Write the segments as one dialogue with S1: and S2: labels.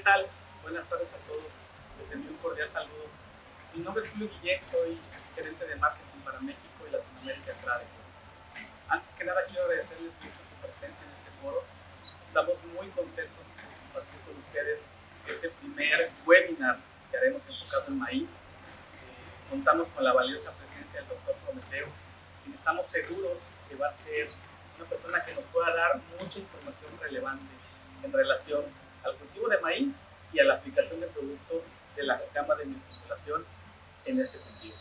S1: tal? Buenas tardes a todos. Les envío un cordial saludo. Mi nombre es Julio Guillén, soy gerente de marketing para México y Latinoamérica en Tradecorp. Antes que nada quiero agradecerles mucho su presencia en este foro. Estamos muy contentos de compartir con ustedes este primer webinar que haremos enfocado en maíz. Contamos con la valiosa presencia del doctor Prometeo, quien estamos seguros que va a ser una persona que nos pueda dar mucha información relevante en relación al cultivo de maíz y a la aplicación de productos de la gama de bioestimulación en este cultivo.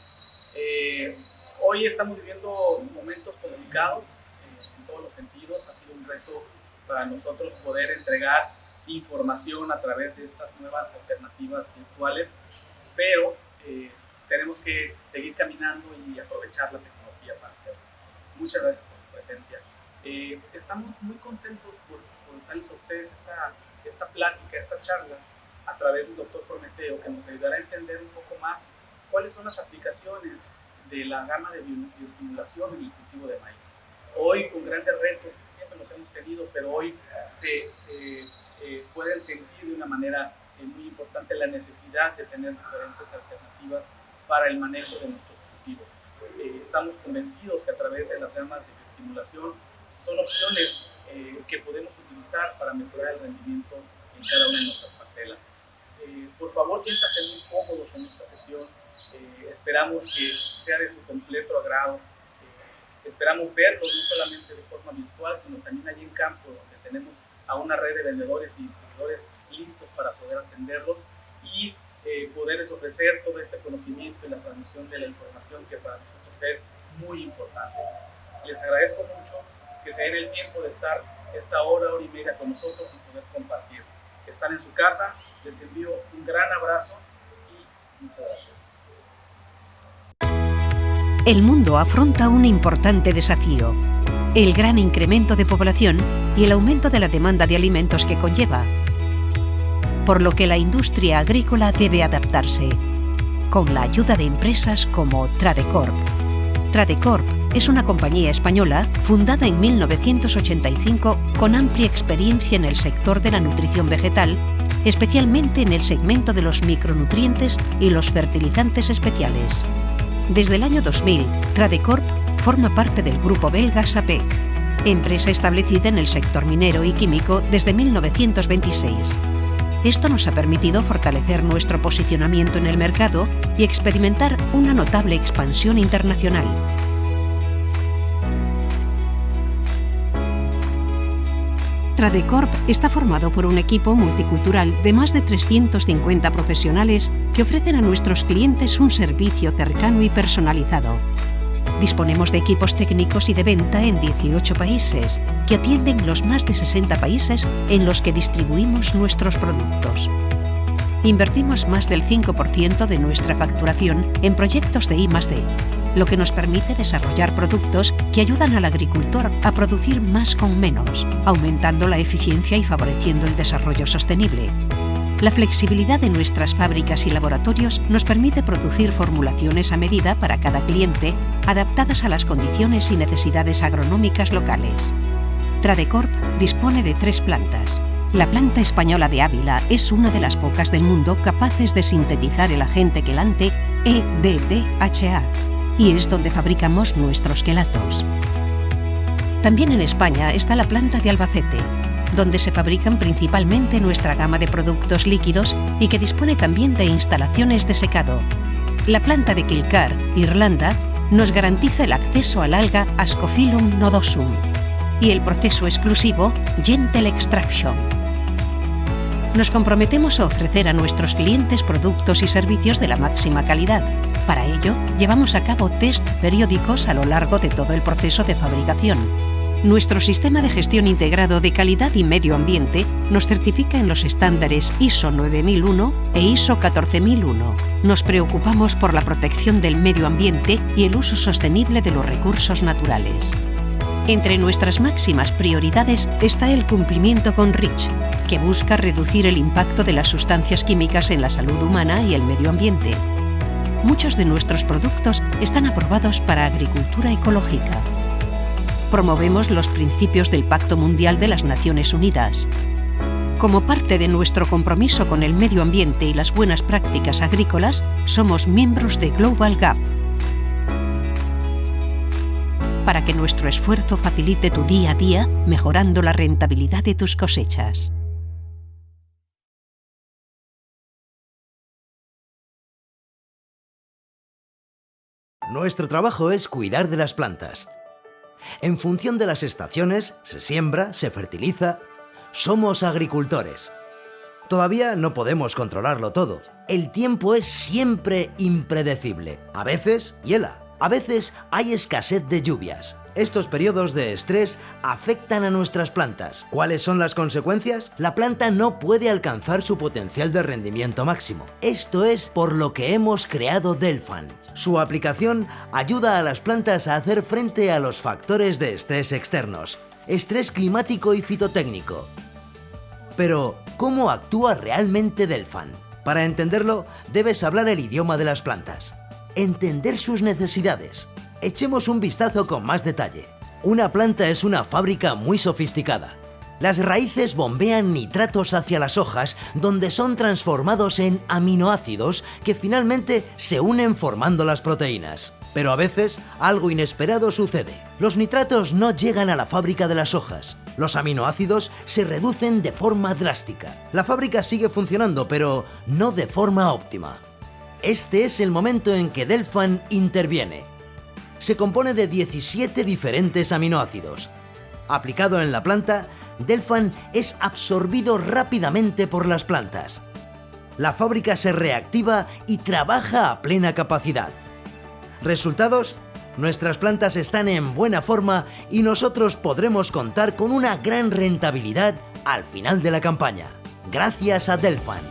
S1: Hoy estamos viviendo momentos complicados en todos los sentidos. Ha sido un reto para nosotros poder entregar información a través de estas nuevas alternativas virtuales, pero tenemos que seguir caminando y aprovechar la tecnología para hacerlo. Muchas gracias por su presencia. Estamos muy contentos por darles a ustedes esta plática, esta charla a través del doctor Prometeo, que nos ayudará a entender un poco más cuáles son las aplicaciones de la gama de bioestimulación en el cultivo de maíz. Hoy, con grandes retos, siempre los hemos tenido, pero hoy se pueden sentir de una manera muy importante la necesidad de tener diferentes alternativas para el manejo de nuestros cultivos. Estamos convencidos que a través de las gamas de bioestimulación son opciones que podemos utilizar para mejorar el rendimiento en cada una de nuestras parcelas. Por favor, siéntanse muy cómodos en esta sesión. Esperamos que sea de su completo agrado. Esperamos verlos no solamente de forma virtual, sino también allí en campo, donde tenemos a una red de vendedores y distribuidores listos para poder atenderlos y poderles ofrecer todo este conocimiento y la transmisión de la información que para nosotros es muy importante. Les agradezco mucho que se den el tiempo de estar esta hora y media con nosotros y poder compartir. Están en su casa, les envío un gran abrazo y muchas gracias.
S2: El mundo afronta un importante desafío: el gran incremento de población y el aumento de la demanda de alimentos que conlleva, por lo que la industria agrícola debe adaptarse, con la ayuda de empresas como Tradecorp. Tradecorp es una compañía española fundada en 1985 con amplia experiencia en el sector de la nutrición vegetal, especialmente en el segmento de los micronutrientes y los fertilizantes especiales. Desde el año 2000, Tradecorp forma parte del grupo belga SAPEC, empresa establecida en el sector minero y químico desde 1926. Esto nos ha permitido fortalecer nuestro posicionamiento en el mercado y experimentar una notable expansión internacional. Tradecorp está formado por un equipo multicultural de más de 350 profesionales que ofrecen a nuestros clientes un servicio cercano y personalizado. Disponemos de equipos técnicos y de venta en 18 países, que atienden los más de 60 países en los que distribuimos nuestros productos. Invertimos más del 5% de nuestra facturación en proyectos de I+D, lo que nos permite desarrollar productos que ayudan al agricultor a producir más con menos, aumentando la eficiencia y favoreciendo el desarrollo sostenible. La flexibilidad de nuestras fábricas y laboratorios nos permite producir formulaciones a medida para cada cliente, adaptadas a las condiciones y necesidades agronómicas locales. Tradecorp dispone de 3 plantas. La planta española de Ávila es una de las pocas del mundo capaces de sintetizar el agente quelante EDDHA, y es donde fabricamos nuestros quelatos. También en España está la planta de Albacete, donde se fabrican principalmente nuestra gama de productos líquidos y que dispone también de instalaciones de secado. La planta de Kilcar, Irlanda, nos garantiza el acceso al alga Ascophyllum nodosum y el proceso exclusivo Gentle Extraction. Nos comprometemos a ofrecer a nuestros clientes productos y servicios de la máxima calidad. Para ello, llevamos a cabo test periódicos a lo largo de todo el proceso de fabricación. Nuestro sistema de gestión integrado de calidad y medio ambiente nos certifica en los estándares ISO 9001 e ISO 14001. Nos preocupamos por la protección del medio ambiente y el uso sostenible de los recursos naturales. Entre nuestras máximas prioridades está el cumplimiento con REACH, que busca reducir el impacto de las sustancias químicas en la salud humana y el medio ambiente. Muchos de nuestros productos están aprobados para agricultura ecológica. Promovemos los principios del Pacto Mundial de las Naciones Unidas. Como parte de nuestro compromiso con el medio ambiente y las buenas prácticas agrícolas, somos miembros de Global Gap. Para que nuestro esfuerzo facilite tu día a día, mejorando la rentabilidad de tus cosechas.
S3: Nuestro trabajo es cuidar de las plantas. En función de las estaciones, se siembra, se fertiliza. Somos agricultores. Todavía no podemos controlarlo todo. El tiempo es siempre impredecible. A veces hiela, a veces hay escasez de lluvias. Estos periodos de estrés afectan a nuestras plantas. ¿Cuáles son las consecuencias? La planta no puede alcanzar su potencial de rendimiento máximo. Esto es por lo que hemos creado Delfan. Su aplicación ayuda a las plantas a hacer frente a los factores de estrés externos, estrés climático y fitotécnico. Pero, ¿cómo actúa realmente Delfan? Para entenderlo, debes hablar el idioma de las plantas, entender sus necesidades. Echemos un vistazo con más detalle. Una planta es una fábrica muy sofisticada. Las raíces bombean nitratos hacia las hojas, donde son transformados en aminoácidos que finalmente se unen formando las proteínas. Pero a veces algo inesperado sucede. Los nitratos no llegan a la fábrica de las hojas. Los aminoácidos se reducen de forma drástica. La fábrica sigue funcionando, pero no de forma óptima. Este es el momento en que Delfan interviene. Se compone de 17 diferentes aminoácidos. Aplicado en la planta, Delfan es absorbido rápidamente por las plantas. La fábrica se reactiva y trabaja a plena capacidad. ¿Resultados? Nuestras plantas están en buena forma y nosotros podremos contar con una gran rentabilidad al final de la campaña, gracias a Delfan.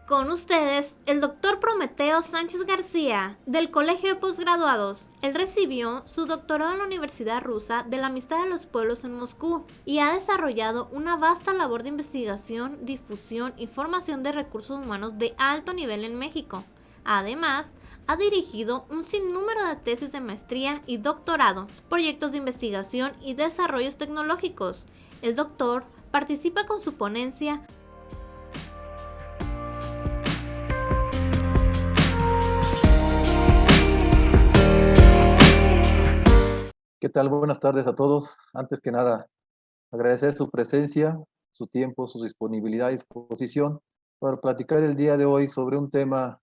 S4: Con ustedes, el doctor Prometeo Sánchez García, del Colegio de Postgraduados. Él recibió su doctorado en la Universidad Rusa de la Amistad de los Pueblos en Moscú y ha desarrollado una vasta labor de investigación, difusión y formación de recursos humanos de alto nivel en México. Además, ha dirigido un sinnúmero de tesis de maestría y doctorado, proyectos de investigación y desarrollos tecnológicos. El doctor participa con su ponencia
S5: ¿Qué tal? Buenas tardes a todos. Antes que nada, agradecer su presencia, su tiempo, su disponibilidad y disposición para platicar el día de hoy sobre un tema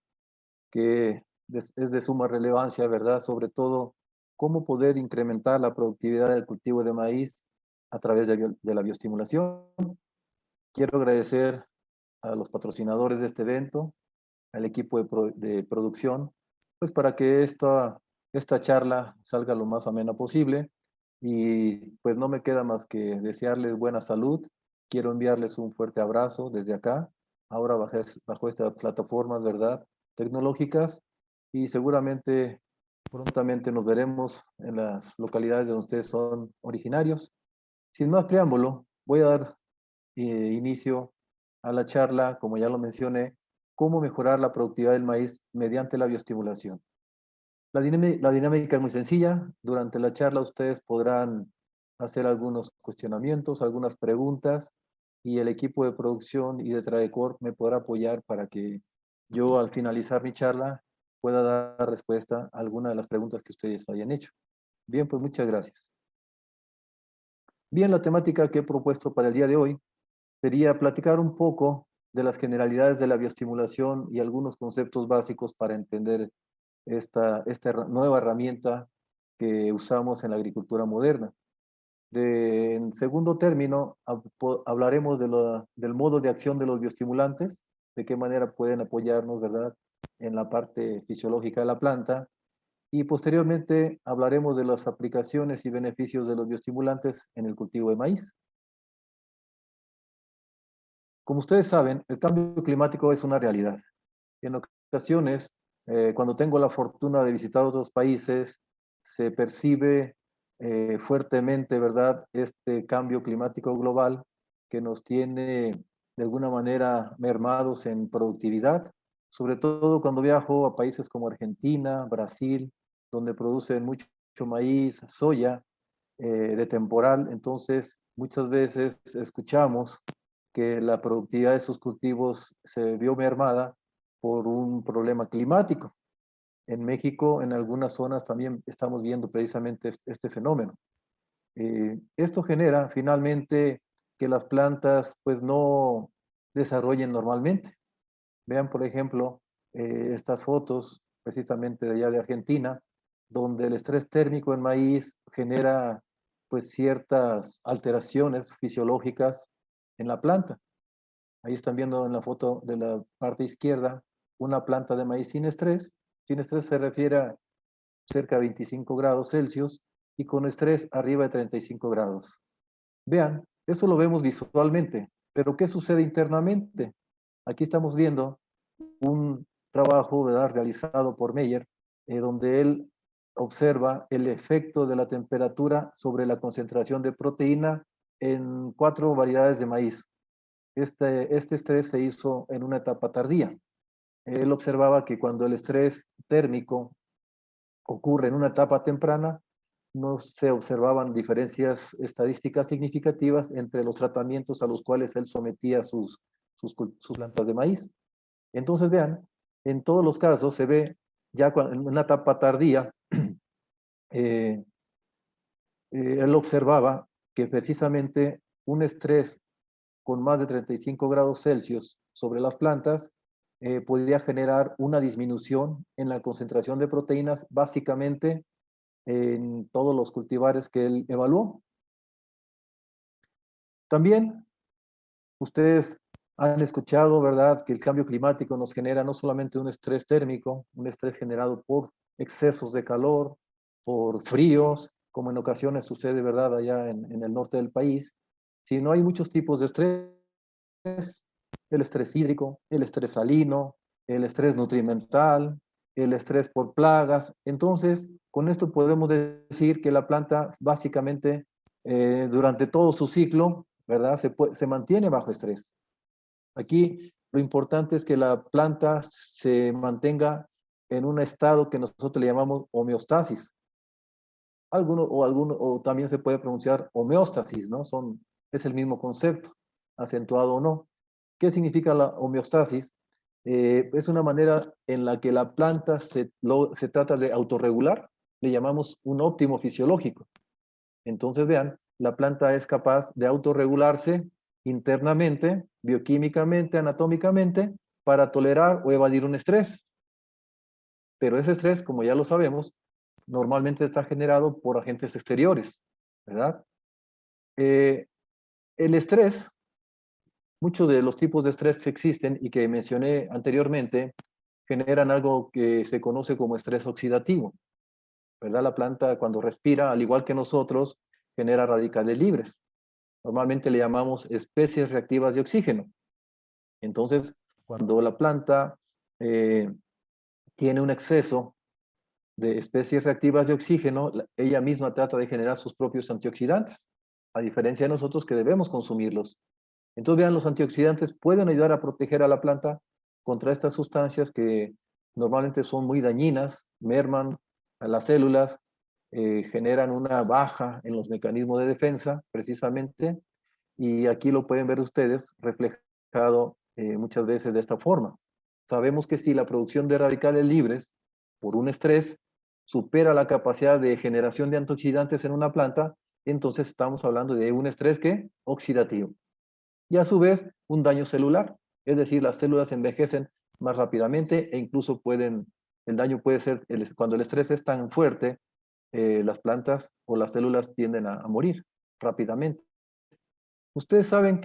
S5: que es de suma relevancia, ¿verdad? Sobre todo, cómo poder incrementar la productividad del cultivo de maíz a través de la bioestimulación. Quiero agradecer a los patrocinadores de este evento, al equipo de producción, pues para que esta charla salga lo más amena posible. Y pues no me queda más que desearles buena salud. Quiero enviarles un fuerte abrazo desde acá, ahora bajo estas plataformas, ¿verdad?, tecnológicas, y seguramente prontamente nos veremos en las localidades donde ustedes son originarios. Sin más preámbulo, voy a dar inicio a la charla, como ya lo mencioné, cómo mejorar la productividad del maíz mediante la bioestimulación. La dinámica es muy sencilla. Durante la charla ustedes podrán hacer algunos cuestionamientos, algunas preguntas, y el equipo de producción y de Tradecor me podrá apoyar para que yo, al finalizar mi charla, pueda dar respuesta a alguna de las preguntas que ustedes hayan hecho. Bien, pues muchas gracias. Bien, la temática que he propuesto para el día de hoy sería platicar un poco de las generalidades de la bioestimulación y algunos conceptos básicos para entender esta nueva herramienta que usamos en la agricultura moderna. En segundo término, hablaremos del modo de acción de los bioestimulantes, de qué manera pueden apoyarnos, ¿verdad?, en la parte fisiológica de la planta. Y posteriormente hablaremos de las aplicaciones y beneficios de los bioestimulantes en el cultivo de maíz. Como ustedes saben, el cambio climático es una realidad. En ocasiones, cuando tengo la fortuna de visitar otros países, se percibe fuertemente, ¿verdad?, este cambio climático global que nos tiene de alguna manera mermados en productividad, sobre todo cuando viajo a países como Argentina, Brasil, donde producen mucho maíz, soya, de temporal. Entonces, muchas veces escuchamos que la productividad de sus cultivos se vio mermada por un problema climático. En México, en algunas zonas también estamos viendo precisamente este fenómeno. Esto genera finalmente que las plantas pues no desarrollen normalmente. Vean, por ejemplo, estas fotos precisamente de allá de Argentina, donde el estrés térmico en maíz genera pues ciertas alteraciones fisiológicas en la planta. Ahí están viendo en la foto de la parte izquierda una planta de maíz sin estrés. Sin estrés se refiere a cerca de 25 grados Celsius y con estrés arriba de 35 grados. Vean, eso lo vemos visualmente, pero ¿qué sucede internamente? Aquí estamos viendo un trabajo, ¿verdad?, realizado por Meyer, donde él observa el efecto de la temperatura sobre la concentración de proteína en 4 variedades de maíz. Este estrés se hizo en una etapa tardía. Él observaba que cuando el estrés térmico ocurre en una etapa temprana, no se observaban diferencias estadísticas significativas entre los tratamientos a los cuales él sometía sus plantas de maíz. Entonces, vean, en todos los casos se ve ya en una etapa tardía, él observaba que precisamente un estrés con más de 35 grados Celsius sobre las plantas podría generar una disminución en la concentración de proteínas, básicamente en todos los cultivares que él evaluó. También ustedes han escuchado, ¿verdad?, que el cambio climático nos genera no solamente un estrés térmico, un estrés generado por excesos de calor, por fríos, como en ocasiones sucede, ¿verdad?, allá en el norte del país, sino hay muchos tipos de estrés: el estrés hídrico, el estrés salino, el estrés nutrimental, el estrés por plagas. Entonces, con esto podemos decir que la planta básicamente durante todo su ciclo, ¿verdad?, se mantiene bajo estrés. Aquí lo importante es que la planta se mantenga en un estado que nosotros le llamamos homeostasis. O también se puede pronunciar homeostasis, ¿no? Es el mismo concepto, acentuado o no. ¿Qué significa la homeostasis? Es una manera en la que la planta se trata de autorregular, le llamamos un óptimo fisiológico. Entonces, vean, la planta es capaz de autorregularse internamente, bioquímicamente, anatómicamente, para tolerar o evadir un estrés. Pero ese estrés, como ya lo sabemos, normalmente está generado por agentes exteriores, ¿verdad? El estrés, muchos de los tipos de estrés que existen y que mencioné anteriormente, generan algo que se conoce como estrés oxidativo, ¿verdad? La planta, cuando respira, al igual que nosotros, genera radicales libres. Normalmente le llamamos especies reactivas de oxígeno. Entonces, cuando la planta tiene un exceso de especies reactivas de oxígeno, ella misma trata de generar sus propios antioxidantes, a diferencia de nosotros que debemos consumirlos. Entonces, vean, los antioxidantes pueden ayudar a proteger a la planta contra estas sustancias que normalmente son muy dañinas, merman a las células, generan una baja en los mecanismos de defensa, precisamente, y aquí lo pueden ver ustedes reflejado muchas veces de esta forma. Sabemos que si la producción de radicales libres por un estrés supera la capacidad de generación de antioxidantes en una planta, entonces estamos hablando de un estrés que oxidativo. Y a su vez, un daño celular, es decir, las células envejecen más rápidamente e incluso el daño puede ser, cuando el estrés es tan fuerte, las plantas o las células tienden a morir rápidamente. Ustedes saben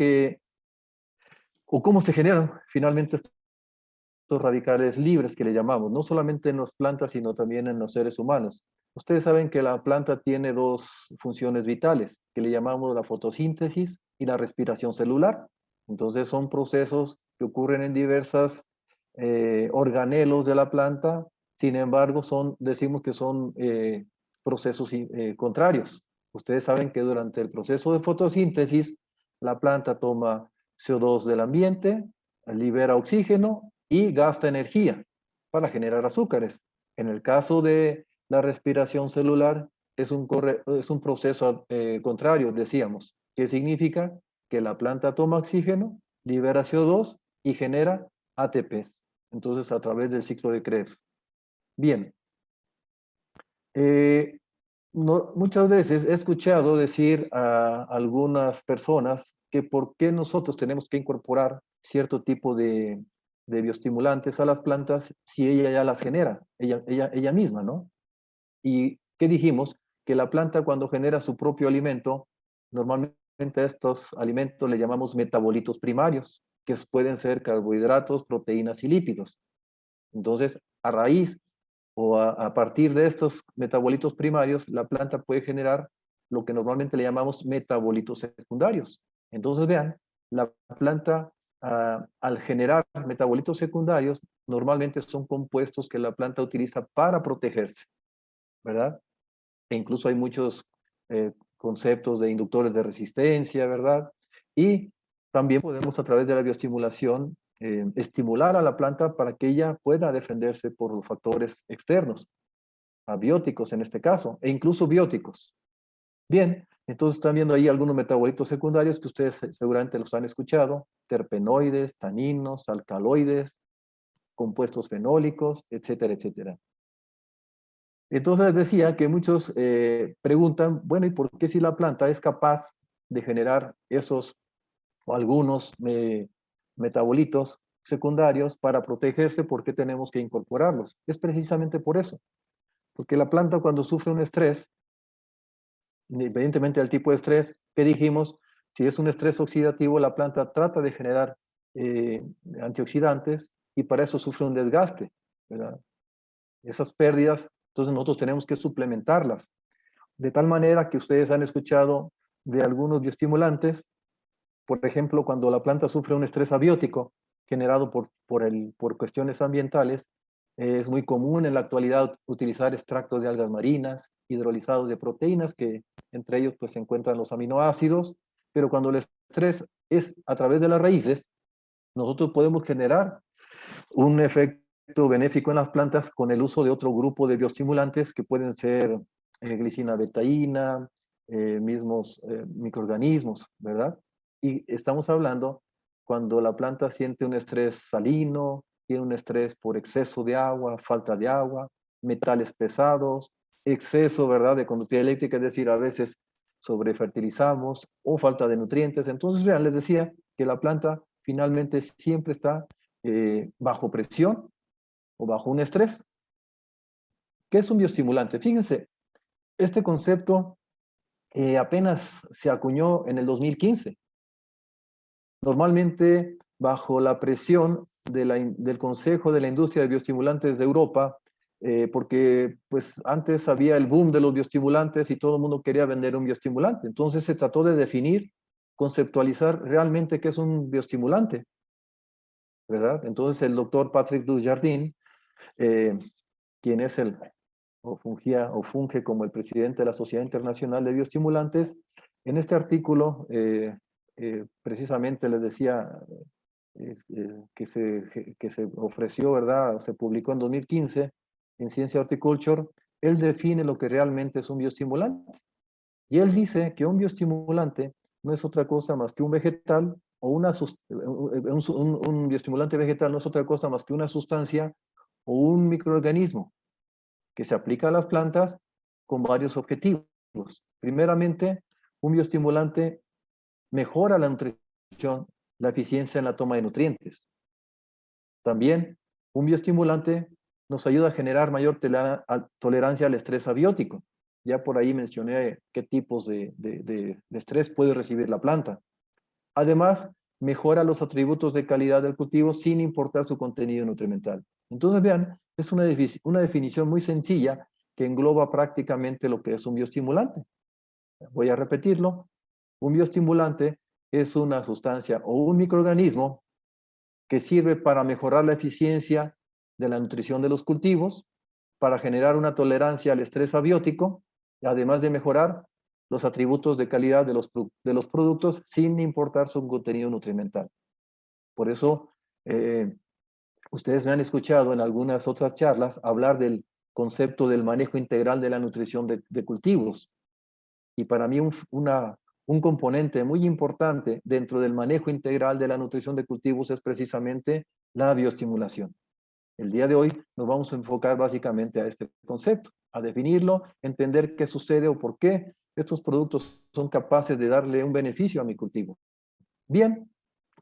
S5: o cómo se generan finalmente estos radicales libres que le llamamos, no solamente en las plantas, sino también en los seres humanos. Ustedes saben que la planta tiene dos funciones vitales, que le llamamos la fotosíntesis y la respiración celular. Entonces son procesos que ocurren en diversas organelos de la planta, sin embargo decimos que son procesos contrarios. Ustedes saben que durante el proceso de fotosíntesis, la planta toma CO2 del ambiente, libera oxígeno y gasta energía para generar azúcares. En el caso de la respiración celular, es un proceso contrario, decíamos, que significa que la planta toma oxígeno, libera CO2 y genera ATPs. Entonces, a través del ciclo de Krebs. Bien. Muchas veces he escuchado decir a algunas personas que por qué nosotros tenemos que incorporar cierto tipo de bioestimulantes a las plantas si ella ya las genera, ella misma, ¿no? ¿Y qué dijimos? Que la planta cuando genera su propio alimento, normalmente a estos alimentos le llamamos metabolitos primarios, que pueden ser carbohidratos, proteínas y lípidos. Entonces, a raíz o a partir de estos metabolitos primarios, la planta puede generar lo que normalmente le llamamos metabolitos secundarios. Entonces, vean, la planta al generar metabolitos secundarios, normalmente son compuestos que la planta utiliza para protegerse, ¿verdad? E incluso hay muchos conceptos de inductores de resistencia, ¿verdad? Y también podemos a través de la bioestimulación estimular a la planta para que ella pueda defenderse por los factores externos, abióticos en este caso, e incluso bióticos. Bien, entonces están viendo ahí algunos metabolitos secundarios que ustedes seguramente los han escuchado, terpenoides, taninos, alcaloides, compuestos fenólicos, etcétera, etcétera. Entonces les decía que muchos preguntan, bueno, ¿y por qué si la planta es capaz de generar esos o algunos metabolitos secundarios para protegerse, por qué tenemos que incorporarlos? Es precisamente por eso, porque la planta cuando sufre un estrés, independientemente del tipo de estrés, que dijimos, si es un estrés oxidativo, la planta trata de generar antioxidantes y para eso sufre un desgaste, ¿verdad? Esas pérdidas, entonces nosotros tenemos que suplementarlas. De tal manera que ustedes han escuchado de algunos bioestimulantes, por ejemplo, cuando la planta sufre un estrés abiótico generado por cuestiones ambientales, es muy común en la actualidad utilizar extractos de algas marinas, hidrolizados de proteínas, que entre ellos pues, se encuentran los aminoácidos, pero cuando el estrés es a través de las raíces, nosotros podemos generar un efecto benéfico en las plantas con el uso de otro grupo de bioestimulantes que pueden ser glicina betaína, mismos microorganismos, ¿verdad? Y estamos hablando cuando la planta siente un estrés salino, tiene un estrés por exceso de agua, falta de agua, metales pesados, exceso, ¿verdad?, de conductividad eléctrica, es decir, a veces sobrefertilizamos o falta de nutrientes. Entonces, vean, les decía que la planta finalmente siempre está bajo presión o bajo un estrés. ¿Qué es un bioestimulante? Fíjense, este concepto apenas se acuñó en el 2015. Normalmente, bajo la presión del Consejo de la Industria de Bioestimulantes de Europa, porque pues antes había el boom de los bioestimulantes y todo el mundo quería vender un bioestimulante. Entonces se trató de definir, conceptualizar realmente qué es un bioestimulante, ¿verdad? Entonces el doctor Patrick Dujardin, quien es funge como el presidente de la Sociedad Internacional de Bioestimulantes, en este artículo precisamente les decía que se ofreció, ¿verdad? Se publicó en 2015 en Science Horticulture. Él define lo que realmente es un bioestimulante. Y él dice que un bioestimulante no es otra cosa más que un vegetal o un bioestimulante vegetal no es otra cosa más que una sustancia o un microorganismo que se aplica a las plantas con varios objetivos. Primeramente, un bioestimulante mejora la nutrición, la eficiencia en la toma de nutrientes. También, un bioestimulante nos ayuda a generar mayor tolerancia al estrés abiótico. Ya por ahí mencioné qué tipos de estrés puede recibir la planta. Además, mejora los atributos de calidad del cultivo sin importar su contenido nutrimental. Entonces, vean, es una definición muy sencilla que engloba prácticamente lo que es un bioestimulante. Voy a repetirlo. Un bioestimulante es una sustancia o un microorganismo que sirve para mejorar la eficiencia de la nutrición de los cultivos, para generar una tolerancia al estrés abiótico, además de mejorar los atributos de calidad de los productos sin importar su contenido nutrimental. Por eso, ustedes me han escuchado en algunas otras charlas hablar del concepto del manejo integral de la nutrición de cultivos. Y para mí un componente muy importante dentro del manejo integral de la nutrición de cultivos es precisamente la bioestimulación. El día de hoy nos vamos a enfocar básicamente a este concepto, a definirlo, entender qué sucede o por qué estos productos son capaces de darle un beneficio a mi cultivo. Bien,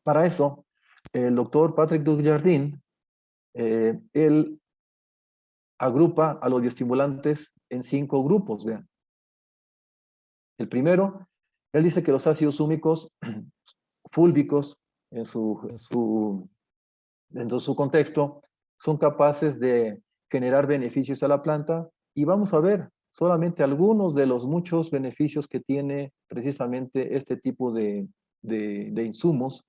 S5: para eso, el doctor Patrick Dujardin, él agrupa a los bioestimulantes en 5 grupos, vean. El primero, él dice que los ácidos húmicos fúlbicos en su contexto son capaces de generar beneficios a la planta y vamos a ver solamente algunos de los muchos beneficios que tiene precisamente este tipo de insumos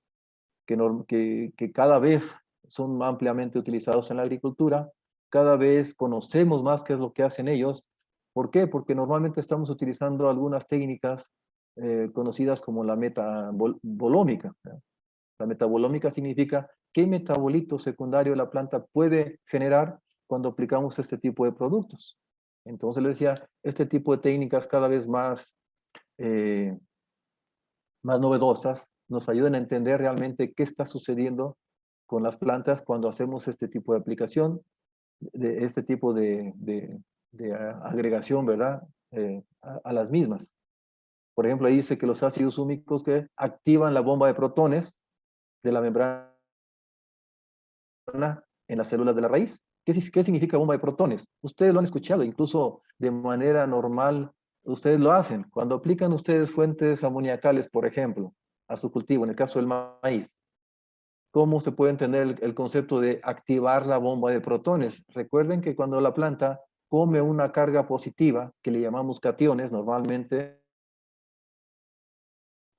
S5: que cada vez son ampliamente utilizados en la agricultura, cada vez conocemos más qué es lo que hacen ellos. ¿Por qué? Porque normalmente estamos utilizando algunas técnicas conocidas como la metabolómica. La metabolómica significa qué metabolito secundario la planta puede generar cuando aplicamos este tipo de productos. Entonces les decía, este tipo de técnicas cada vez más novedosas nos ayudan a entender realmente qué está sucediendo con las plantas cuando hacemos este tipo de aplicación, de este tipo de agregación, ¿verdad? A las mismas. Por ejemplo, ahí dice que los ácidos húmicos que activan la bomba de protones de la membrana en las células de la raíz. ¿Qué significa bomba de protones? Ustedes lo han escuchado, incluso de manera normal, ustedes lo hacen. Cuando aplican ustedes fuentes amoniacales, por ejemplo, a su cultivo, en el caso del maíz, ¿cómo se puede entender el concepto de activar la bomba de protones? Recuerden que cuando la planta come una carga positiva, que le llamamos cationes, normalmente,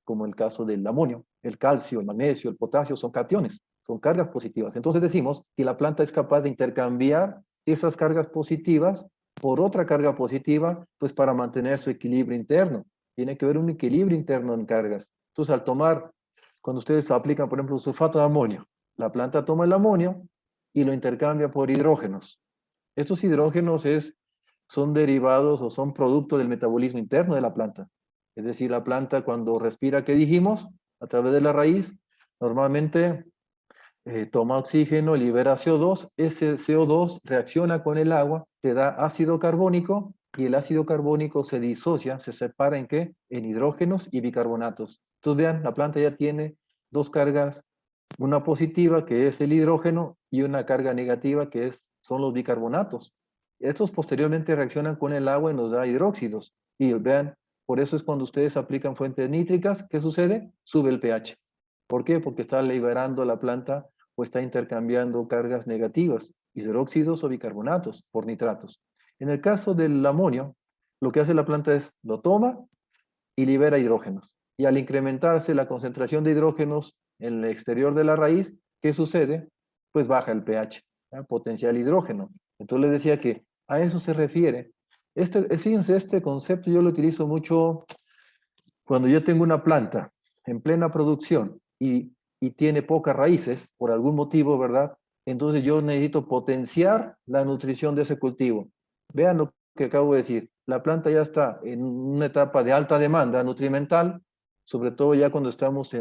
S5: como el caso del amonio, el calcio, el magnesio, el potasio, son cationes, son cargas positivas. Entonces decimos que la planta es capaz de intercambiar esas cargas positivas por otra carga positiva, pues para mantener su equilibrio interno. Tiene que haber un equilibrio interno en cargas. Entonces al tomar, cuando ustedes aplican, por ejemplo, sulfato de amonio, la planta toma el amonio y lo intercambia por hidrógenos. Estos hidrógenos son derivados o son producto del metabolismo interno de la planta. Es decir, la planta cuando respira, ¿qué dijimos? A través de la raíz, normalmente toma oxígeno, libera CO2, ese CO2 reacciona con el agua, te da ácido carbónico, y el ácido carbónico se disocia, se separa ¿en qué? En hidrógenos y bicarbonatos. Entonces vean, la planta ya tiene 2 cargas, una positiva que es el hidrógeno y una carga negativa que son los bicarbonatos. Estos posteriormente reaccionan con el agua y nos da hidróxidos. Y vean, por eso es cuando ustedes aplican fuentes nítricas, ¿qué sucede? Sube el pH. ¿Por qué? Porque está liberando la planta o está intercambiando cargas negativas, hidróxidos o bicarbonatos por nitratos. En el caso del amonio, lo que hace la planta es lo toma y libera hidrógenos. Y al incrementarse la concentración de hidrógenos en el exterior de la raíz, ¿qué sucede? Pues baja el pH, potencial hidrógeno. Entonces les decía que a eso se refiere. Fíjense, este concepto yo lo utilizo mucho cuando yo tengo una planta en plena producción y tiene pocas raíces, por algún motivo, ¿verdad? Entonces yo necesito potenciar la nutrición de ese cultivo. Vean lo que acabo de decir. La planta ya está en una etapa de alta demanda nutrimental, sobre todo ya cuando estamos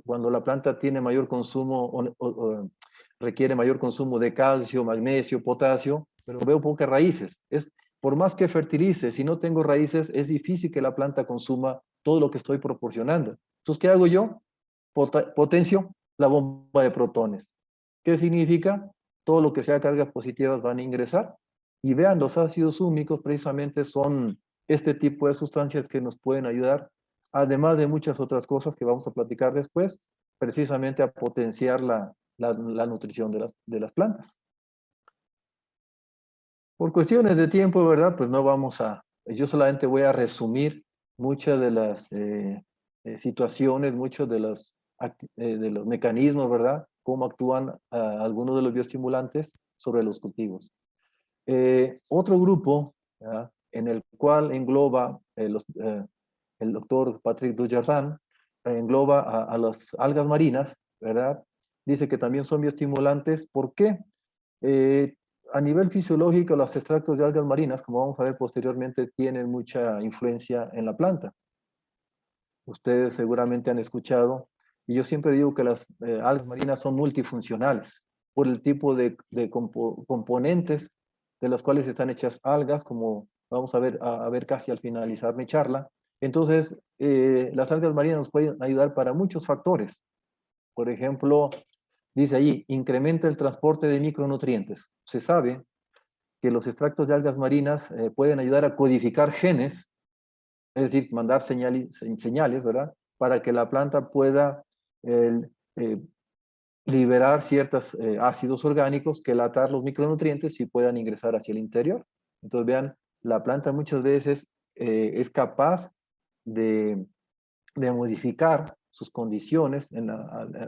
S5: cuando la planta tiene mayor consumo o requiere mayor consumo de calcio, magnesio, potasio, pero veo pocas raíces. Por más que fertilice, si no tengo raíces, es difícil que la planta consuma todo lo que estoy proporcionando. Entonces, ¿qué hago yo? Potencio la bomba de protones. ¿Qué significa? Todo lo que sea cargas positivas van a ingresar. Y vean, los ácidos húmicos precisamente son este tipo de sustancias que nos pueden ayudar, además de muchas otras cosas que vamos a platicar después, precisamente a potenciar la nutrición de las plantas. Por cuestiones de tiempo, ¿verdad? Pues no yo solamente voy a resumir muchas de las situaciones, muchos de los mecanismos, ¿verdad? Cómo actúan algunos de los bioestimulantes sobre los cultivos. Otro grupo, ¿verdad? en el cual engloba, el doctor Patrick Dujardin, engloba a las algas marinas, ¿verdad? Dice que también son bioestimulantes. ¿Por qué? A nivel fisiológico, los extractos de algas marinas, como vamos a ver posteriormente, tienen mucha influencia en la planta. Ustedes seguramente han escuchado, y yo siempre digo que las algas marinas son multifuncionales, por el tipo de componentes de las cuales están hechas algas, como vamos a ver casi al finalizar mi charla. Entonces, las algas marinas nos pueden ayudar para muchos factores. Por ejemplo, dice allí, incrementa el transporte de micronutrientes. Se sabe que los extractos de algas marinas pueden ayudar a codificar genes, es decir, mandar señales, ¿verdad? Para que la planta pueda liberar ciertos ácidos orgánicos que latar los micronutrientes y puedan ingresar hacia el interior. Entonces, vean, la planta muchas veces es capaz de modificar sus condiciones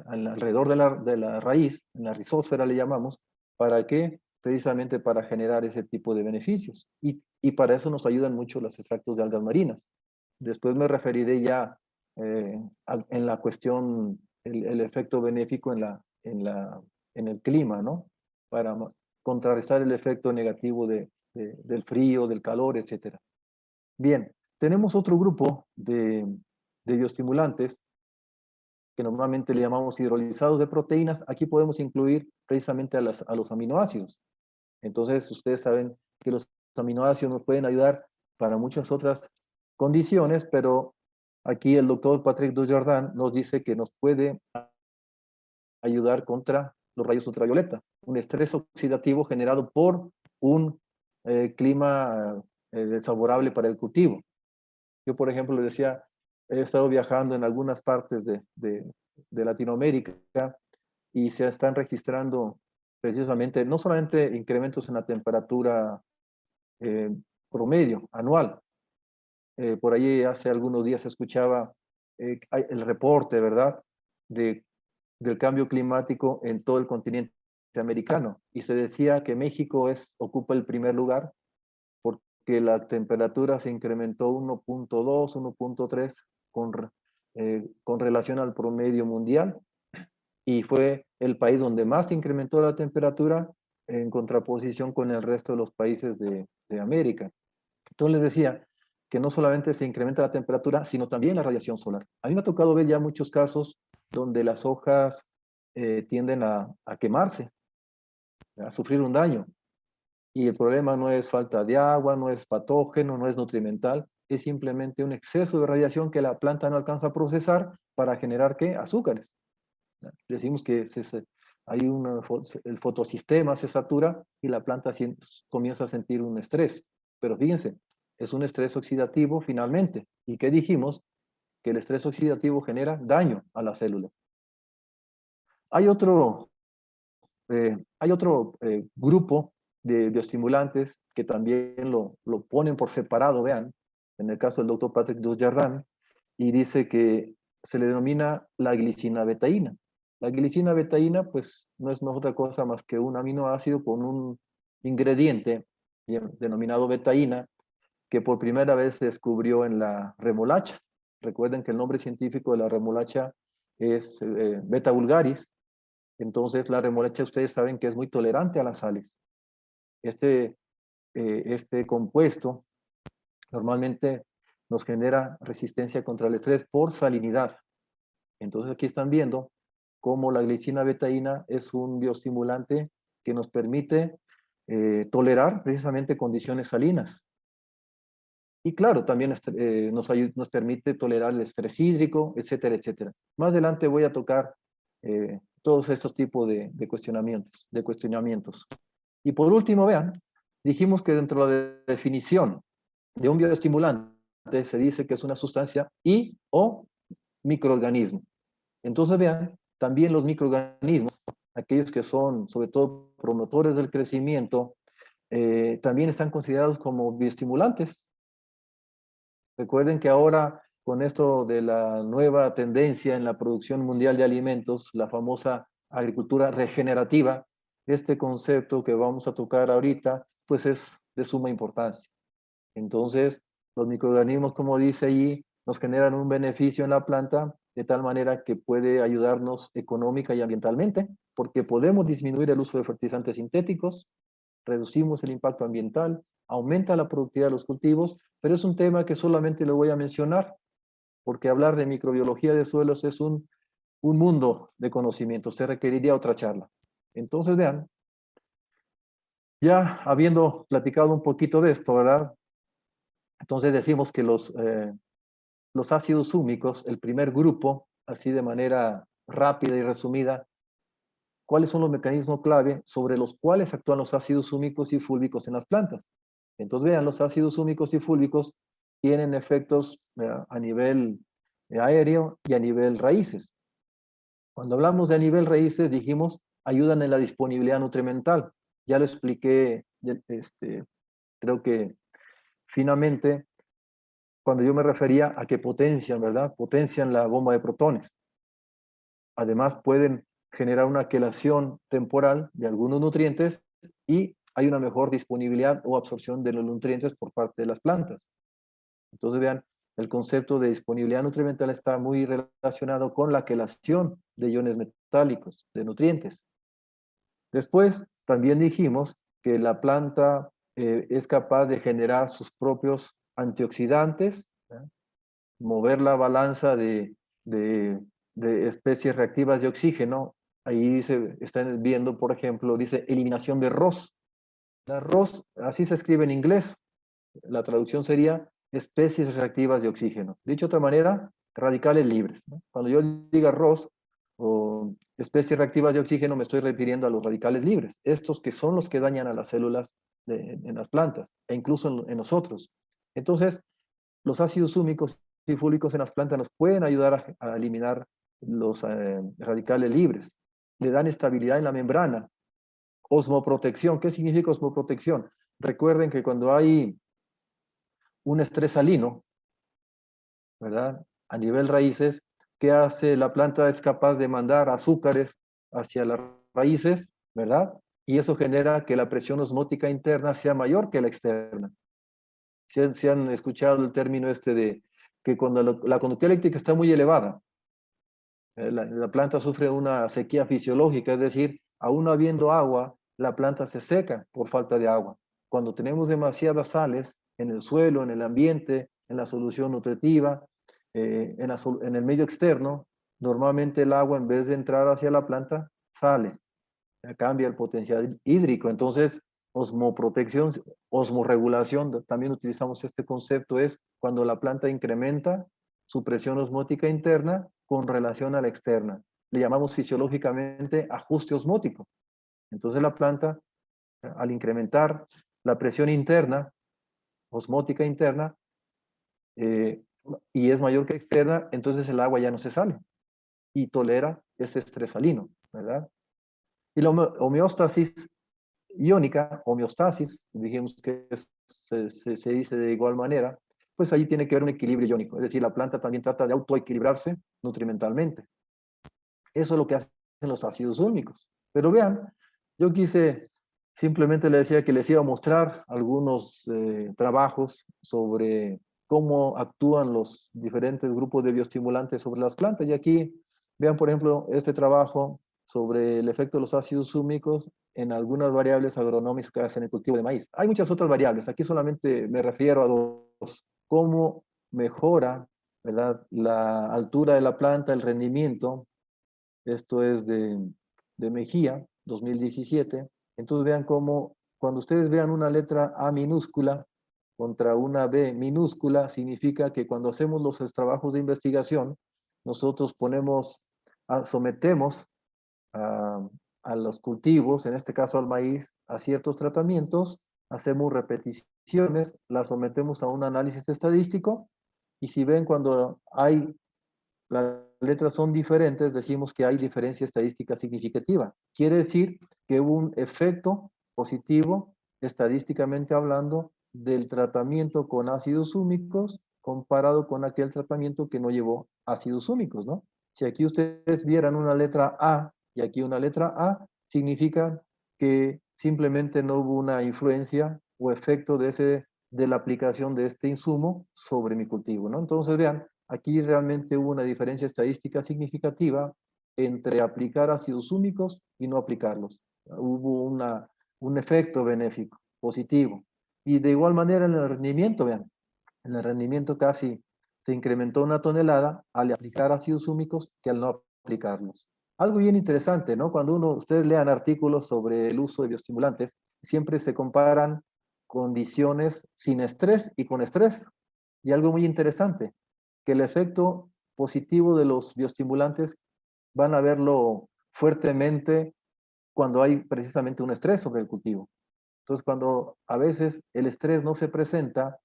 S5: alrededor de la raíz, en la rizósfera le llamamos, ¿para qué? Precisamente para generar ese tipo de beneficios. Y para eso nos ayudan mucho los extractos de algas marinas. Después me referiré ya en la cuestión, el efecto benéfico en el clima, ¿no? Para contrarrestar el efecto negativo del frío, del calor, etc. Bien, tenemos otro grupo de bioestimulantes que normalmente le llamamos hidrolizados de proteínas. Aquí podemos incluir precisamente a los aminoácidos. Entonces, ustedes saben que los aminoácidos nos pueden ayudar para muchas otras condiciones, pero aquí el doctor Patrick Dujardin nos dice que nos puede ayudar contra los rayos ultravioleta, un estrés oxidativo generado por un clima desfavorable para el cultivo. Yo, por ejemplo, le decía, he estado viajando en algunas partes de Latinoamérica y se están registrando precisamente, no solamente incrementos en la temperatura promedio, anual. Por ahí hace algunos días escuchaba el reporte, ¿verdad?, del cambio climático en todo el continente americano. Y se decía que México ocupa el primer lugar porque la temperatura se incrementó 1.2, 1.3 con relación al promedio mundial, y fue el país donde más se incrementó la temperatura en contraposición con el resto de los países de América. Entonces les decía que no solamente se incrementa la temperatura, sino también la radiación solar. A mí me ha tocado ver ya muchos casos donde las hojas tienden a quemarse, a sufrir un daño. Y el problema no es falta de agua, no es patógeno, no es nutrimental, es simplemente un exceso de radiación que la planta no alcanza a procesar para generar, ¿qué? Azúcares. Decimos que el fotosistema se satura y la planta comienza a sentir un estrés. Pero fíjense, es un estrés oxidativo finalmente. ¿Y qué dijimos? Que el estrés oxidativo genera daño a las células. Hay otro grupo de bioestimulantes que también lo ponen por separado, vean, en el caso del doctor Patrick Dujardin, y dice que se le denomina la glicina betaína. La glicina betaína, pues, no es otra cosa más que un aminoácido con un ingrediente denominado betaína, que por primera vez se descubrió en la remolacha. Recuerden que el nombre científico de la remolacha es Beta vulgaris. Entonces, la remolacha, ustedes saben que es muy tolerante a las sales. Este compuesto normalmente nos genera resistencia contra el estrés por salinidad. Entonces, aquí están viendo cómo la glicina betaína es un bioestimulante que nos permite tolerar precisamente condiciones salinas. Y claro, también nos permite tolerar el estrés hídrico, etcétera, etcétera. Más adelante voy a tocar todos estos tipos de cuestionamientos. Y por último, vean, dijimos que dentro de la definición de un bioestimulante se dice que es una sustancia y o microorganismo. Entonces, vean, también los microorganismos, aquellos que son sobre todo promotores del crecimiento, también están considerados como bioestimulantes. Recuerden que ahora, con esto de la nueva tendencia en la producción mundial de alimentos, la famosa agricultura regenerativa, este concepto que vamos a tocar ahorita, pues es de suma importancia. Entonces, los microorganismos, como dice allí, nos generan un beneficio en la planta de tal manera que puede ayudarnos económica y ambientalmente, porque podemos disminuir el uso de fertilizantes sintéticos, reducimos el impacto ambiental, aumenta la productividad de los cultivos, pero es un tema que solamente lo voy a mencionar, porque hablar de microbiología de suelos es un mundo de conocimiento, se requeriría otra charla. Entonces, vean, ya habiendo platicado un poquito de esto, ¿verdad? Entonces decimos que los ácidos húmicos, el primer grupo, así de manera rápida y resumida, ¿cuáles son los mecanismos clave sobre los cuales actúan los ácidos húmicos y fúlvicos en las plantas? Entonces vean, los ácidos húmicos y fúlvicos tienen efectos a nivel aéreo y a nivel raíces. Cuando hablamos de a nivel raíces, dijimos, ayudan en la disponibilidad nutrimental. Ya lo expliqué, creo que finamente, cuando yo me refería a que potencian, ¿verdad? Potencian la bomba de protones. Además, pueden generar una quelación temporal de algunos nutrientes y hay una mejor disponibilidad o absorción de los nutrientes por parte de las plantas. Entonces, vean, el concepto de disponibilidad nutrimental está muy relacionado con la quelación de iones metálicos, de nutrientes. Después, también dijimos que la planta es capaz de generar sus propios antioxidantes, ¿verdad? Mover la balanza de especies reactivas de oxígeno. Ahí están viendo, por ejemplo, dice eliminación de ROS. La ROS, así se escribe en inglés. La traducción sería especies reactivas de oxígeno. Dicho de otra manera, radicales libres, ¿no? Cuando yo diga ROS o especies reactivas de oxígeno, me estoy refiriendo a los radicales libres. Estos que son los que dañan a las células en las plantas e incluso en nosotros. Entonces, los ácidos húmicos y fúlicos en las plantas nos pueden ayudar a eliminar los radicales libres. Le dan estabilidad en la membrana. Osmoprotección. ¿Qué significa osmoprotección? Recuerden que cuando hay un estrés salino, ¿verdad? A nivel raíces, ¿qué hace? La planta es capaz de mandar azúcares hacia las raíces, ¿verdad? Y eso genera que la presión osmótica interna sea mayor que la externa. Si han escuchado el término de que cuando la conductividad eléctrica está muy elevada, la planta sufre una sequía fisiológica, es decir, aún habiendo agua, la planta se seca por falta de agua. Cuando tenemos demasiadas sales en el suelo, en el ambiente, en la solución nutritiva, en el medio externo, normalmente el agua en vez de entrar hacia la planta, sale, cambia el potencial hídrico. Entonces, osmoprotección, osmorregulación, también utilizamos este concepto, es cuando la planta incrementa su presión osmótica interna con relación a la externa. Le llamamos fisiológicamente ajuste osmótico. Entonces la planta, al incrementar la presión interna, osmótica interna, y es mayor que externa, entonces el agua ya no se sale y tolera ese estrés salino, ¿verdad? Y la homeostasis iónica, homeostasis, dijimos que se dice de igual manera, pues ahí tiene que haber un equilibrio iónico, es decir, la planta también trata de autoequilibrarse nutrimentalmente. Eso es lo que hacen los ácidos húmicos. Pero vean, yo simplemente les decía que les iba a mostrar algunos trabajos sobre cómo actúan los diferentes grupos de bioestimulantes sobre las plantas. Y aquí, vean, por ejemplo, este trabajo sobre el efecto de los ácidos húmicos en algunas variables agronómicas en el cultivo de maíz. Hay muchas otras variables, aquí solamente me refiero a dos. Cómo mejora, ¿verdad?, la altura de la planta, el rendimiento. Esto es de Mejía, 2017. Entonces vean cómo, cuando ustedes vean una letra A minúscula contra una B minúscula, significa que cuando hacemos los trabajos de investigación, nosotros sometemos a los cultivos, en este caso al maíz, a ciertos tratamientos, hacemos repeticiones, las sometemos a un análisis estadístico, y si ven cuando las letras son diferentes, decimos que hay diferencia estadística significativa. Quiere decir que hubo un efecto positivo, estadísticamente hablando, del tratamiento con ácidos húmicos comparado con aquel tratamiento que no llevó ácidos húmicos, ¿no? Si aquí ustedes vieran una letra A y aquí una letra A, significa que simplemente no hubo una influencia o efecto de ese de la aplicación de este insumo sobre mi cultivo, ¿no? Entonces, vean, aquí realmente hubo una diferencia estadística significativa entre aplicar ácidos húmicos y no aplicarlos. Hubo un efecto benéfico, positivo. Y de igual manera en el rendimiento, vean, en el rendimiento casi se incrementó 1 tonelada al aplicar ácidos húmicos que al no aplicarlos. Algo bien interesante, ¿no? Cuando ustedes lean artículos sobre el uso de bioestimulantes, siempre se comparan condiciones sin estrés y con estrés. Y algo muy interesante, que el efecto positivo de los bioestimulantes van a verlo fuertemente cuando hay precisamente un estrés sobre el cultivo. Entonces, cuando a veces el estrés no se presenta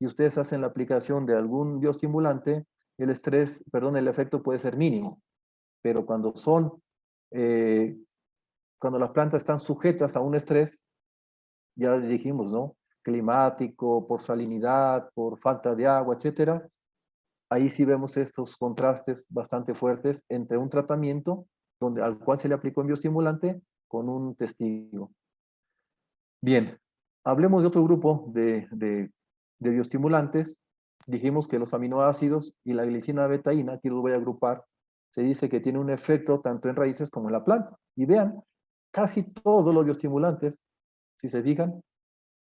S5: y ustedes hacen la aplicación de algún bioestimulante, el estrés, perdón, el efecto puede ser mínimo. Pero eh, cuando las plantas están sujetas a un estrés, ya dijimos, ¿no? Climático, por salinidad, por falta de agua, etcétera, ahí sí vemos estos contrastes bastante fuertes entre un tratamiento al cual se le aplicó un bioestimulante con un testigo. Bien, hablemos de otro grupo de bioestimulantes. Dijimos que los aminoácidos y la glicina betaína, aquí los voy a agrupar, se dice que tiene un efecto tanto en raíces como en la planta. Y vean, casi todos los bioestimulantes, si se fijan,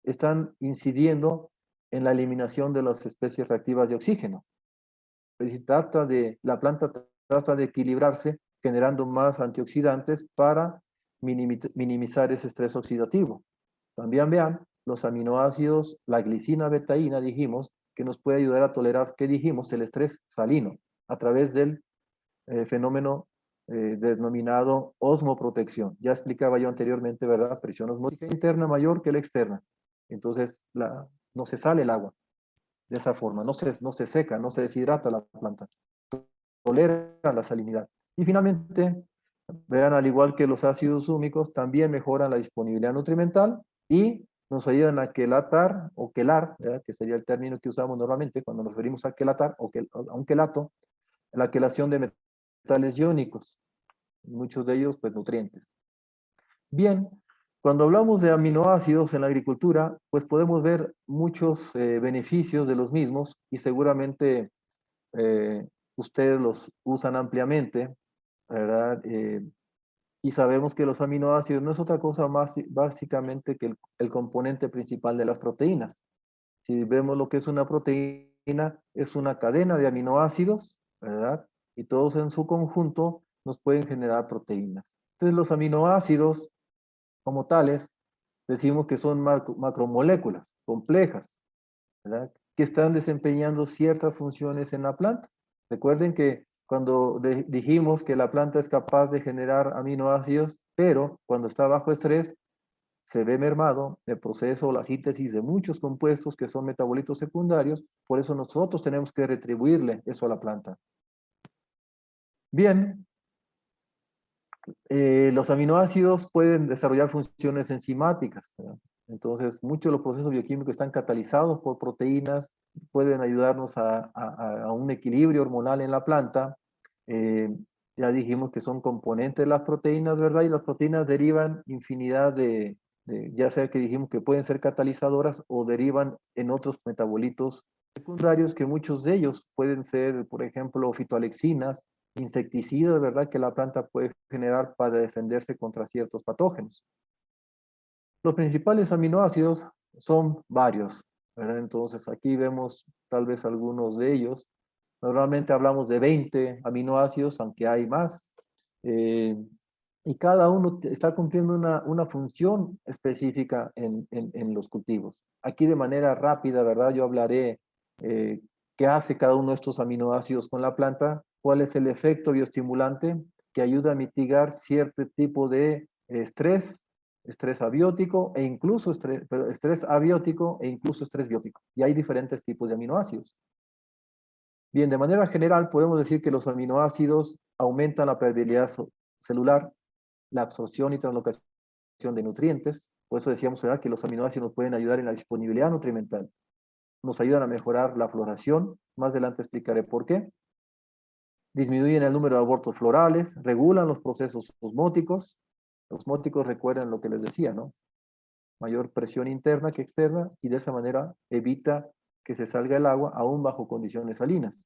S5: están incidiendo en la eliminación de las especies reactivas de oxígeno. Pues la planta trata de equilibrarse generando más antioxidantes para minimizar ese estrés oxidativo. También vean, los aminoácidos, la glicina betaína, dijimos, que nos puede ayudar a tolerar, ¿qué dijimos? El estrés salino, a través del fenómeno denominado osmoprotección. Ya explicaba yo anteriormente, ¿verdad? Presión osmótica interna mayor que la externa. Entonces, no se sale el agua de esa forma, no se seca, no se deshidrata la planta, tolera la salinidad. Y finalmente, vean, al igual que los ácidos húmicos, también mejoran la disponibilidad nutrimental y nos ayudan a quelatar o quelar, ¿verdad? Que sería el término que usamos normalmente cuando nos referimos a quelatar o a un quelato, la quelación de metales iónicos, muchos de ellos pues nutrientes. Bien, cuando hablamos de aminoácidos en la agricultura, pues podemos ver muchos beneficios de los mismos y seguramente ustedes los usan ampliamente, ¿verdad? Y sabemos que los aminoácidos no es otra cosa más básicamente que el componente principal de las proteínas. Si vemos lo que es una proteína, es una cadena de aminoácidos, ¿verdad? Y todos en su conjunto nos pueden generar proteínas. Entonces los aminoácidos como tales, decimos que son macromoléculas complejas, ¿verdad? Que están desempeñando ciertas funciones en la planta. Recuerden que cuando dijimos que la planta es capaz de generar aminoácidos, pero cuando está bajo estrés, se ve mermado el proceso o la síntesis de muchos compuestos que son metabolitos secundarios, por eso nosotros tenemos que retribuirle eso a la planta. Bien, los aminoácidos pueden desarrollar funciones enzimáticas, ¿verdad? Entonces, muchos de los procesos bioquímicos están catalizados por proteínas, pueden ayudarnos a un equilibrio hormonal en la planta. Ya dijimos que son componentes de las proteínas, ¿verdad? Y las proteínas derivan infinidad ya sea que dijimos que pueden ser catalizadoras o derivan en otros metabolitos secundarios, que muchos de ellos pueden ser, por ejemplo, fitoalexinas, insecticidas, ¿verdad? Que la planta puede generar para defenderse contra ciertos patógenos. Los principales aminoácidos son varios, ¿verdad? Entonces aquí vemos tal vez algunos de ellos. Normalmente hablamos de 20 aminoácidos, aunque hay más. Y cada uno está cumpliendo una función específica en los cultivos. Aquí de manera rápida, ¿verdad? Yo hablaré qué hace cada uno de estos aminoácidos con la planta, cuál es el efecto bioestimulante que ayuda a mitigar cierto tipo de estrés abiótico e incluso estrés abiótico e incluso estrés biótico. Y hay diferentes tipos de aminoácidos. Bien, de manera general podemos decir que los aminoácidos aumentan la permeabilidad celular, la absorción y translocación de nutrientes. Por eso decíamos, ¿verdad?, que los aminoácidos pueden ayudar en la disponibilidad nutrimental. Nos ayudan a mejorar la floración. Más adelante explicaré por qué. Disminuyen el número de abortos florales, regulan los procesos osmóticos. Osmóticos, recuerden lo que les decía, ¿no? mayor presión interna que externa, y de esa manera evita que se salga el agua aún bajo condiciones salinas.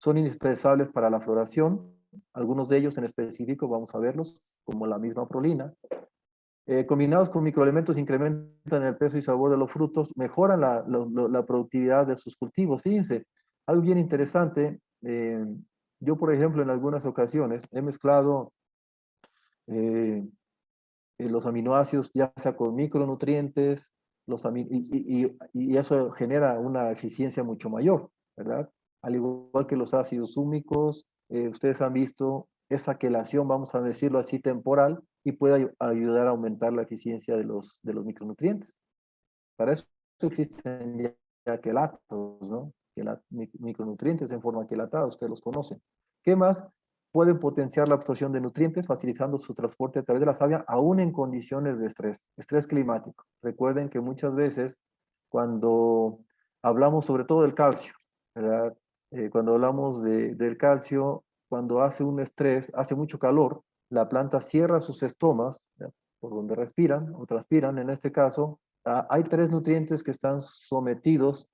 S5: Son indispensables para la floración, algunos de ellos en específico vamos a verlos, como la misma prolina. Combinados con microelementos incrementan el peso y sabor de los frutos, mejoran la productividad de sus cultivos. Fíjense, algo bien interesante, yo por ejemplo en algunas ocasiones he mezclado los aminoácidos ya sea con micronutrientes, y eso genera una eficiencia mucho mayor, ¿verdad? Al igual que los ácidos húmicos, ustedes han visto esa quelación, vamos a decirlo así, temporal, y puede ayudar a aumentar la eficiencia de los micronutrientes. Para eso existen ya quelatos, ¿no? Micronutrientes en forma quelatada, ustedes los conocen. ¿Qué más? Pueden potenciar la absorción de nutrientes, facilitando su transporte a través de la savia, aún en condiciones de estrés climático. Recuerden que muchas veces, cuando hablamos sobre todo del calcio, ¿verdad? Cuando hablamos del calcio, cuando hace un estrés, hace mucho calor, la planta cierra sus estomas, ¿verdad? Por donde respiran o transpiran, en este caso, hay 3 nutrientes que están sometidos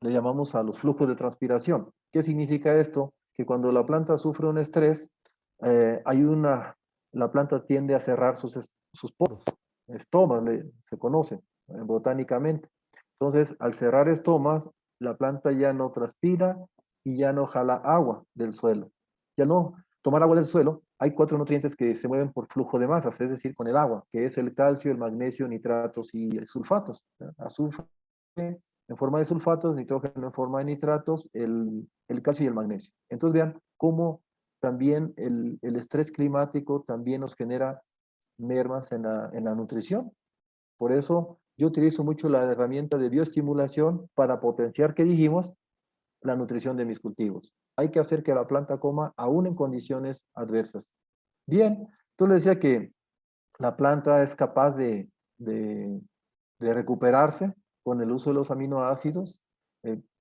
S5: le llamamos a los flujos de transpiración. ¿Qué significa esto? Que cuando la planta sufre un estrés, la planta tiende a cerrar sus poros, estomas se conoce botánicamente. Entonces, al cerrar estomas, la planta ya no transpira y ya no jala agua del suelo. Ya no tomar agua del suelo, hay 4 nutrientes que se mueven por flujo de masas, es decir, con el agua, que es el calcio, el magnesio, nitratos y el sulfatos. Azufre en forma de sulfatos, nitrógeno en forma de nitratos, el calcio y el magnesio. Entonces vean cómo también el estrés climático también nos genera mermas en la nutrición. Por eso yo utilizo mucho la herramienta de bioestimulación para potenciar, ¿qué dijimos? La nutrición de mis cultivos. Hay que hacer que la planta coma aún en condiciones adversas. Bien, entonces decía que la planta es capaz de recuperarse con el uso de los aminoácidos,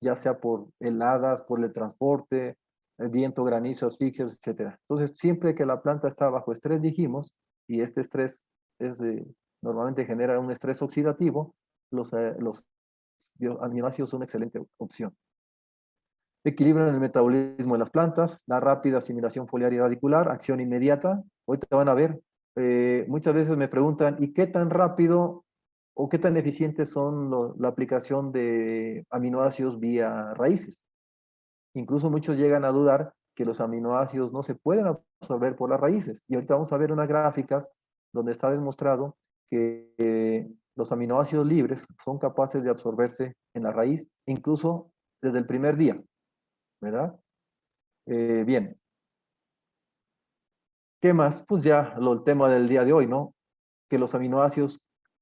S5: ya sea por heladas, por el transporte, el viento, granizo, asfixias, etc. Entonces, siempre que la planta está bajo estrés, dijimos, y este estrés normalmente genera un estrés oxidativo, los aminoácidos son una excelente opción. Equilibran el metabolismo de las plantas, la rápida asimilación foliar y radicular, acción inmediata. Ahorita van a ver, muchas veces me preguntan, ¿y qué tan rápido o qué tan eficientes son la aplicación de aminoácidos vía raíces? Incluso muchos llegan a dudar que los aminoácidos no se pueden absorber por las raíces. Y ahorita vamos a ver unas gráficas donde está demostrado que los aminoácidos libres son capaces de absorberse en la raíz, incluso desde el primer día, ¿verdad? Bien. ¿Qué más? Pues ya el tema del día de hoy, ¿no? Que los aminoácidos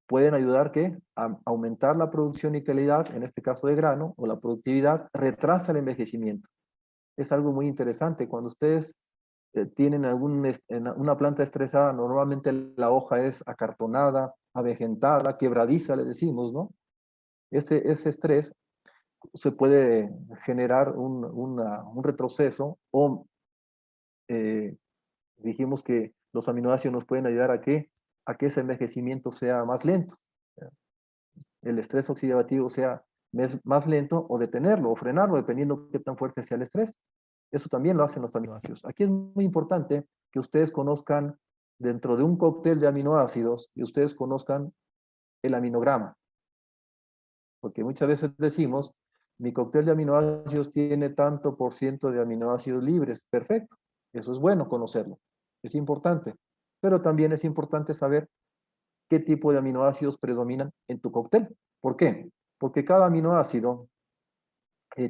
S5: pueden ayudar a aumentar la producción y calidad, en este caso de grano, o la productividad, retrasa el envejecimiento. Es algo muy interesante. Cuando ustedes tienen una planta estresada, normalmente la hoja es acartonada, avejentada, quebradiza, le decimos, ¿no? Ese estrés se puede generar un retroceso, o dijimos que los aminoácidos nos pueden ayudar a que ese envejecimiento sea más lento, el estrés oxidativo sea más lento, o detenerlo o frenarlo, dependiendo de qué tan fuerte sea el estrés. Eso también lo hacen los aminoácidos. Aquí es muy importante que ustedes conozcan, dentro de un cóctel de aminoácidos, y ustedes conozcan el aminograma. Porque muchas veces decimos, mi cóctel de aminoácidos tiene tanto por ciento de aminoácidos libres. Perfecto. Eso es bueno conocerlo. Es importante. Pero también es importante saber qué tipo de aminoácidos predominan en tu cóctel. ¿Por qué? Porque cada aminoácido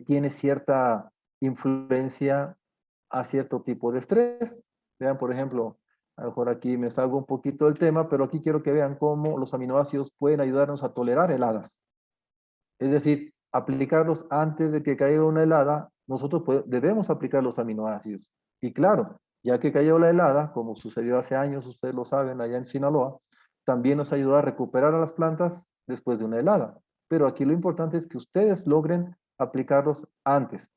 S5: tiene cierta influencia a cierto tipo de estrés. Vean, por ejemplo, a lo mejor aquí me salgo un poquito del tema, pero aquí quiero que vean cómo los aminoácidos pueden ayudarnos a tolerar heladas. Es decir, aplicarlos antes de que caiga una helada, nosotros debemos aplicar los aminoácidos. Y claro, ya que cayó la helada, como sucedió hace años, ustedes lo saben, allá en Sinaloa, también nos ayuda a recuperar a las plantas después de una helada. Pero aquí lo importante es que ustedes logren aplicarlos antes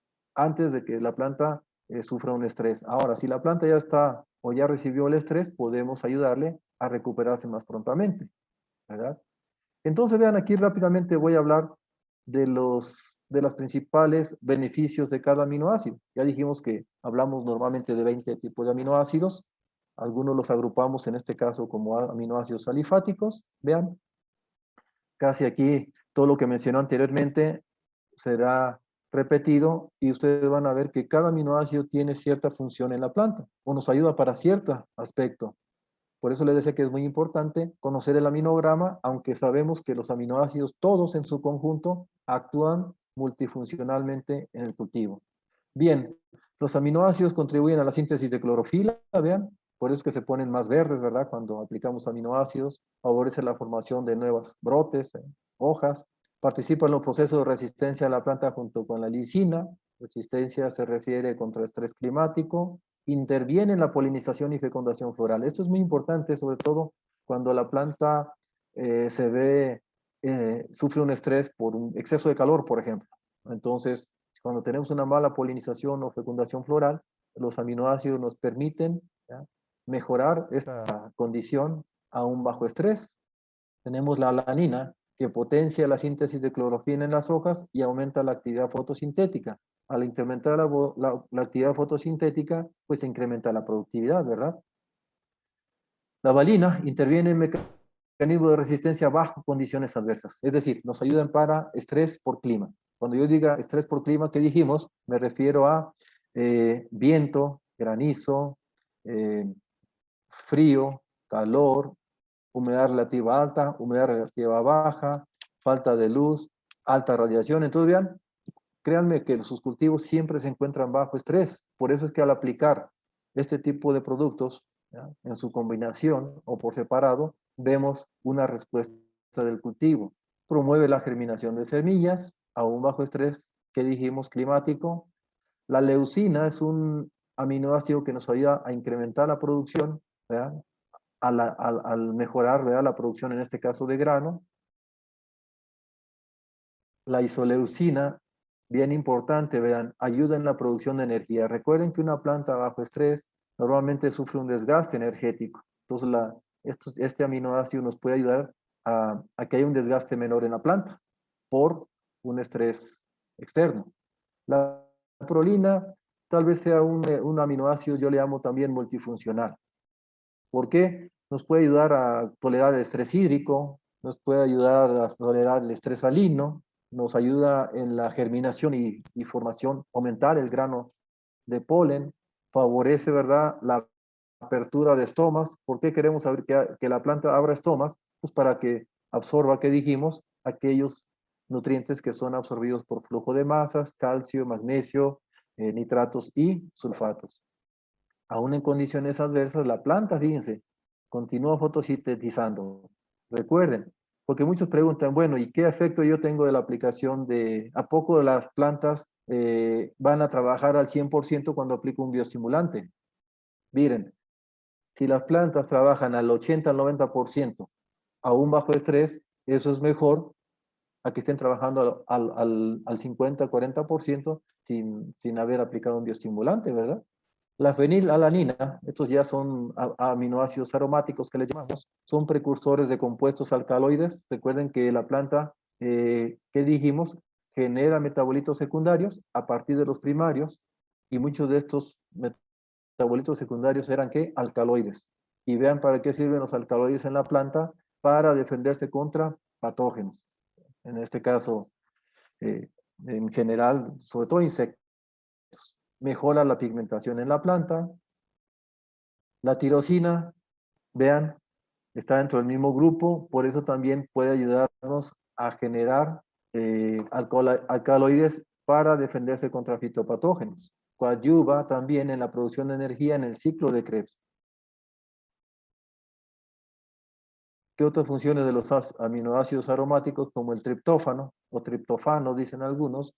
S5: de que la planta sufra un estrés. Ahora, si la planta ya está o ya recibió el estrés, podemos ayudarle a recuperarse más prontamente, ¿verdad? Entonces, vean, aquí rápidamente voy a hablar de los principales beneficios de cada aminoácido. Ya dijimos que hablamos normalmente de 20 tipos de aminoácidos. Algunos los agrupamos en este caso como aminoácidos alifáticos. Vean, casi aquí todo lo que mencionó anteriormente será repetido y ustedes van a ver que cada aminoácido tiene cierta función en la planta o nos ayuda para cierto aspecto. Por eso les decía que es muy importante conocer el aminograma, aunque sabemos que los aminoácidos todos en su conjunto actúan multifuncionalmente en el cultivo. Bien, los aminoácidos contribuyen a la síntesis de clorofila, vean, por eso es que se ponen más verdes, ¿verdad? Cuando aplicamos aminoácidos, favorece la formación de nuevos brotes, hojas, participa en los procesos de resistencia a la planta junto con la lisina, resistencia se refiere contra estrés climático, interviene en la polinización y fecundación floral. Esto es muy importante, sobre todo cuando la planta sufre un estrés por un exceso de calor, por ejemplo. Entonces, cuando tenemos una mala polinización o fecundación floral, los aminoácidos nos permiten, ¿ya?, mejorar esta condición a un bajo estrés. Tenemos la alanina, que potencia la síntesis de clorofila en las hojas y aumenta la actividad fotosintética. Al incrementar la actividad fotosintética, pues se incrementa la productividad, ¿verdad? La valina interviene en mecanismos de resistencia bajo condiciones adversas, es decir, nos ayudan para estrés por clima. Cuando yo diga estrés por clima, ¿qué dijimos? Me refiero a viento, granizo, frío, calor, humedad relativa alta, humedad relativa baja, falta de luz, alta radiación. Entonces, vean, créanme que sus cultivos siempre se encuentran bajo estrés. Por eso es que al aplicar este tipo de productos, ¿ya?, en su combinación o por separado, vemos una respuesta del cultivo. Promueve la germinación de semillas a un bajo estrés que dijimos climático. La leucina es un aminoácido que nos ayuda a incrementar la producción, ¿verdad?, al mejorar, ¿verdad?, la producción, en este caso de grano. La isoleucina, bien importante, vean, ayuda en la producción de energía. Recuerden que una planta bajo estrés normalmente sufre un desgaste energético. Entonces, este aminoácido nos puede ayudar a que haya un desgaste menor en la planta por un estrés externo. La prolina tal vez sea un aminoácido, yo le llamo también multifuncional. ¿Por qué? Nos puede ayudar a tolerar el estrés hídrico, nos puede ayudar a tolerar el estrés salino, nos ayuda en la germinación y formación, aumentar el grano de polen, favorece, ¿verdad?, la apertura de estomas. ¿Por qué queremos saber que la planta abra estomas? Pues para que absorba, ¿qué dijimos?, aquellos nutrientes que son absorbidos por flujo de masas, calcio, magnesio, nitratos y sulfatos. Aún en condiciones adversas, la planta, fíjense, continúa fotosintetizando. Recuerden, porque muchos preguntan, bueno, ¿y qué efecto yo tengo de la aplicación ¿a poco las plantas van a trabajar al 100% cuando aplico un bioestimulante? Miren, si las plantas trabajan al 80 al 90% aún bajo estrés, eso es mejor a que estén trabajando al 50-40% sin haber aplicado un bioestimulante, ¿verdad? La fenilalanina, estos ya son aminoácidos aromáticos que les llamamos, son precursores de compuestos alcaloides. Recuerden que la planta, ¿qué dijimos?, genera metabolitos secundarios a partir de los primarios, y muchos de estos metabolitos secundarios eran, ¿qué?, alcaloides. Y vean para qué sirven los alcaloides en la planta: para defenderse contra patógenos. En este caso, en general, sobre todo insectos. Mejora la pigmentación en la planta. La tirosina, vean, está dentro del mismo grupo, por eso también puede ayudarnos a generar alcaloides para defenderse contra fitopatógenos. Coadyuva también en la producción de energía en el ciclo de Krebs. ¿Qué otras funciones de los aminoácidos aromáticos, como el triptófano o triptofano, dicen algunos,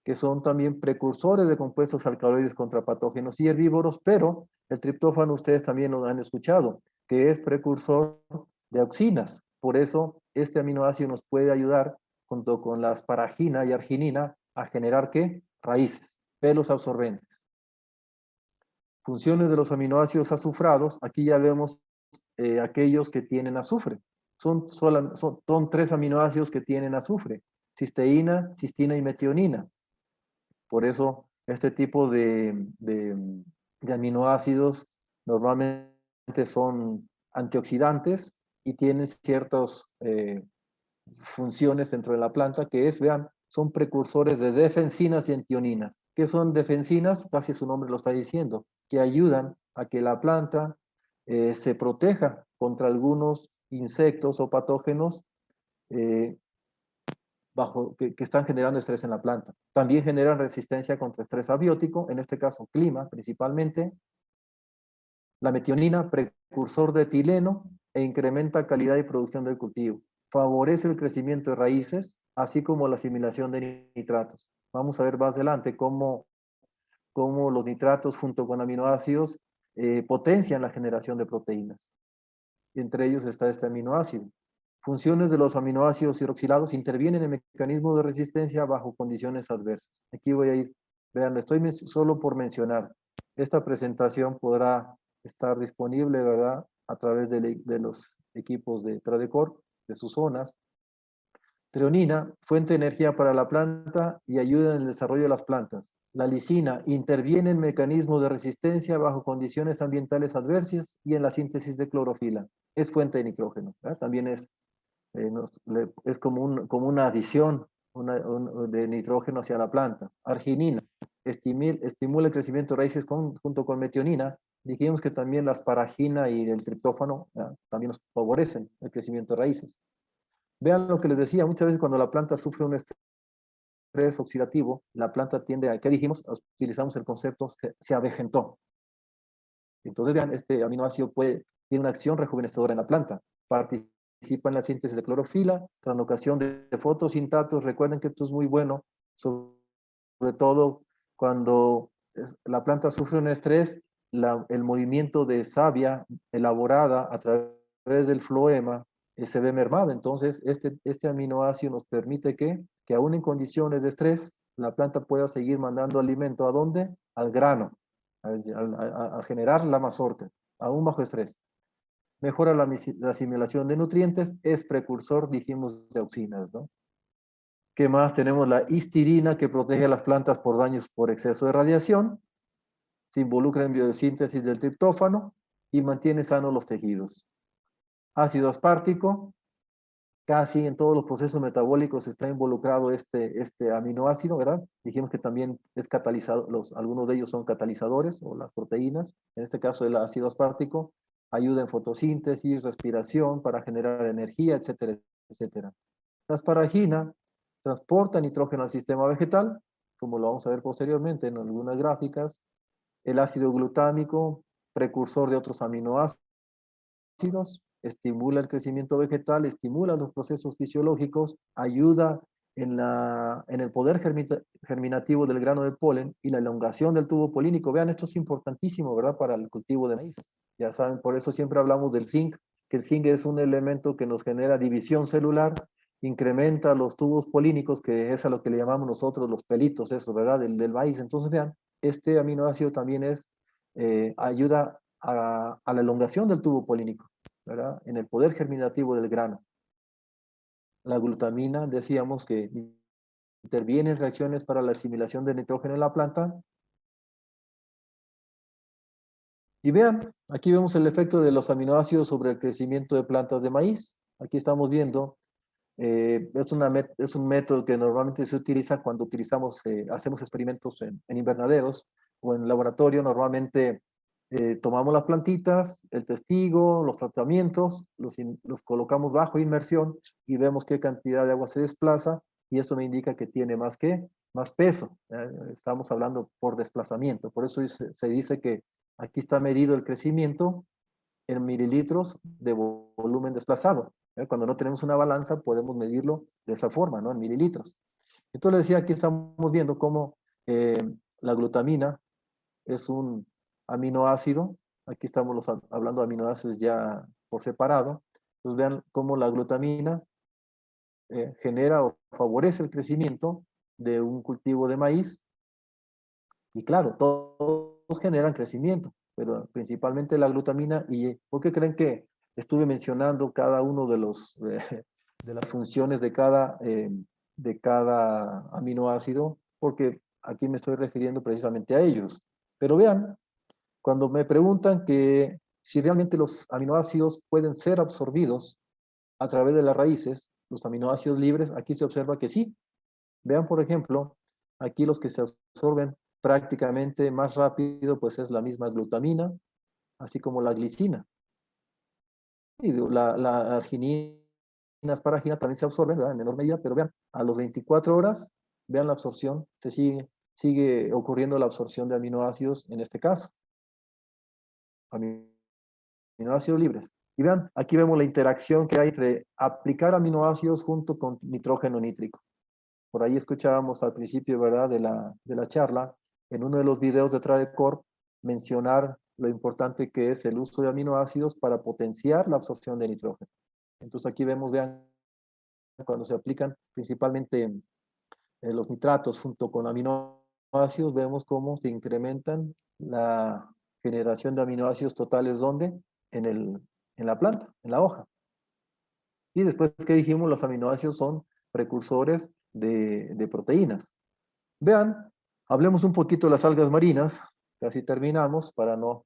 S5: que son también precursores de compuestos alcaloides contra patógenos y herbívoros? Pero el triptófano ustedes también lo han escuchado, que es precursor de auxinas. Por eso este aminoácido nos puede ayudar, junto con la asparagina y arginina, a generar, ¿qué?, raíces, pelos absorbentes. Funciones de los aminoácidos azufrados, aquí ya vemos aquellos que tienen azufre. Son 3 aminoácidos que tienen azufre: cisteína, cistina y metionina. Por eso este tipo de aminoácidos normalmente son antioxidantes y tienen ciertas funciones dentro de la planta, que es, vean, son precursores de defensinas y antioninas. ¿Qué son defensinas? Casi su nombre lo está diciendo, que ayudan a que la planta se proteja contra algunos insectos o patógenos eh, que están generando estrés en la planta. También generan resistencia contra estrés abiótico, en este caso clima principalmente. La metionina, precursor de etileno, e incrementa calidad y producción del cultivo. Favorece el crecimiento de raíces, así como la asimilación de nitratos. Vamos a ver más adelante cómo los nitratos junto con aminoácidos potencian la generación de proteínas. Y entre ellos está este aminoácido. Funciones de los aminoácidos hidroxilados: intervienen en el mecanismo de resistencia bajo condiciones adversas. Aquí voy a ir, vean, estoy solo por mencionar. Esta presentación podrá estar disponible, ¿verdad?, a través de los equipos de Tradecor, de sus zonas. Treonina, fuente de energía para la planta y ayuda en el desarrollo de las plantas. La lisina, interviene en mecanismos de resistencia bajo condiciones ambientales adversas y en la síntesis de clorofila. Es fuente de nitrógeno, ¿verdad? También es como una adición de nitrógeno hacia la planta. Arginina, estimula el crecimiento de raíces junto con metionina. Dijimos que también la asparagina y el triptófano también nos favorecen el crecimiento de raíces. Vean lo que les decía, muchas veces cuando la planta sufre un estrés oxidativo, la planta tiende a, ¿qué dijimos? Utilizamos el concepto, se avejentó. Entonces vean, este aminoácido tiene una acción rejuvenecedora en la planta. Participa en la síntesis de clorofila, translocación de fotosintatos. Recuerden que esto es muy bueno, sobre todo cuando la planta sufre un estrés, el movimiento de savia elaborada a través del floema se ve mermado. Entonces, este aminoácido nos permite que aún en condiciones de estrés, la planta pueda seguir mandando alimento. ¿A dónde? Al grano, a generar la mazorca, aún bajo estrés. Mejora la asimilación de nutrientes, es precursor, dijimos, de auxinas, ¿no? ¿Qué más? Tenemos la histidina, que protege a las plantas por daños por exceso de radiación, se involucra en biosíntesis del triptófano y mantiene sanos los tejidos. Ácido aspartico, casi en todos los procesos metabólicos está involucrado este aminoácido, ¿verdad? Dijimos que también es catalizador, algunos de ellos son catalizadores, o las proteínas. En este caso el ácido aspartico ayuda en fotosíntesis, respiración, para generar energía, etcétera, etcétera. La asparagina transporta nitrógeno al sistema vegetal, como lo vamos a ver posteriormente en algunas gráficas. El ácido glutámico, precursor de otros aminoácidos, estimula el crecimiento vegetal, estimula los procesos fisiológicos, ayuda en el poder germinativo del grano de polen y la elongación del tubo polínico. Vean, esto es importantísimo, ¿verdad?, para el cultivo de maíz. Ya saben, por eso siempre hablamos del zinc, que el zinc es un elemento que nos genera división celular, incrementa los tubos polínicos, que es a lo que le llamamos nosotros los pelitos, eso, ¿verdad?, del maíz. Entonces, vean, este aminoácido también ayuda a la elongación del tubo polínico, ¿verdad?, en el poder germinativo del grano. La glutamina, decíamos que interviene en reacciones para la asimilación de nitrógeno en la planta. Y vean, aquí vemos el efecto de los aminoácidos sobre el crecimiento de plantas de maíz. Aquí estamos viendo, es un método que normalmente se utiliza cuando hacemos experimentos en invernaderos o en laboratorio. Normalmente tomamos las plantitas, el testigo, los tratamientos, los colocamos bajo inmersión y vemos qué cantidad de agua se desplaza, y eso me indica que tiene más peso. Estamos hablando por desplazamiento. Por eso se dice que aquí está medido el crecimiento en mililitros de volumen desplazado. Cuando no tenemos una balanza podemos medirlo de esa forma, ¿no?, en mililitros. Entonces les decía, aquí estamos viendo cómo la glutamina es un aminoácido. Aquí estamos hablando de aminoácidos ya por separado. Entonces vean cómo la glutamina genera o favorece el crecimiento de un cultivo de maíz. Y claro, todo generan crecimiento, pero principalmente la glutamina. ¿Y por qué creen que estuve mencionando cada uno de de las funciones de cada aminoácido? Porque aquí me estoy refiriendo precisamente a ellos. Pero vean, cuando me preguntan que si realmente los aminoácidos pueden ser absorbidos a través de las raíces, los aminoácidos libres, aquí se observa que sí. Vean, por ejemplo, aquí los que se absorben prácticamente más rápido, pues es la misma glutamina, así como la glicina. Y la arginina, asparagina también se absorben, ¿verdad? En menor medida, pero vean, a los 24 horas, vean la absorción, sigue ocurriendo la absorción de aminoácidos en este caso. Aminoácidos libres. Y vean, aquí vemos la interacción que hay entre aplicar aminoácidos junto con nitrógeno nítrico. Por ahí escuchábamos al principio, ¿verdad?, de la charla, en uno de los videos de TradeCorp, mencionar lo importante que es el uso de aminoácidos para potenciar la absorción de nitrógeno. Entonces aquí vemos, vean, cuando se aplican principalmente los nitratos junto con aminoácidos, vemos cómo se incrementan la generación de aminoácidos totales, ¿dónde? En la planta, en la hoja. Y después que dijimos, los aminoácidos son precursores de proteínas. Vean, hablemos un poquito de las algas marinas, casi terminamos para no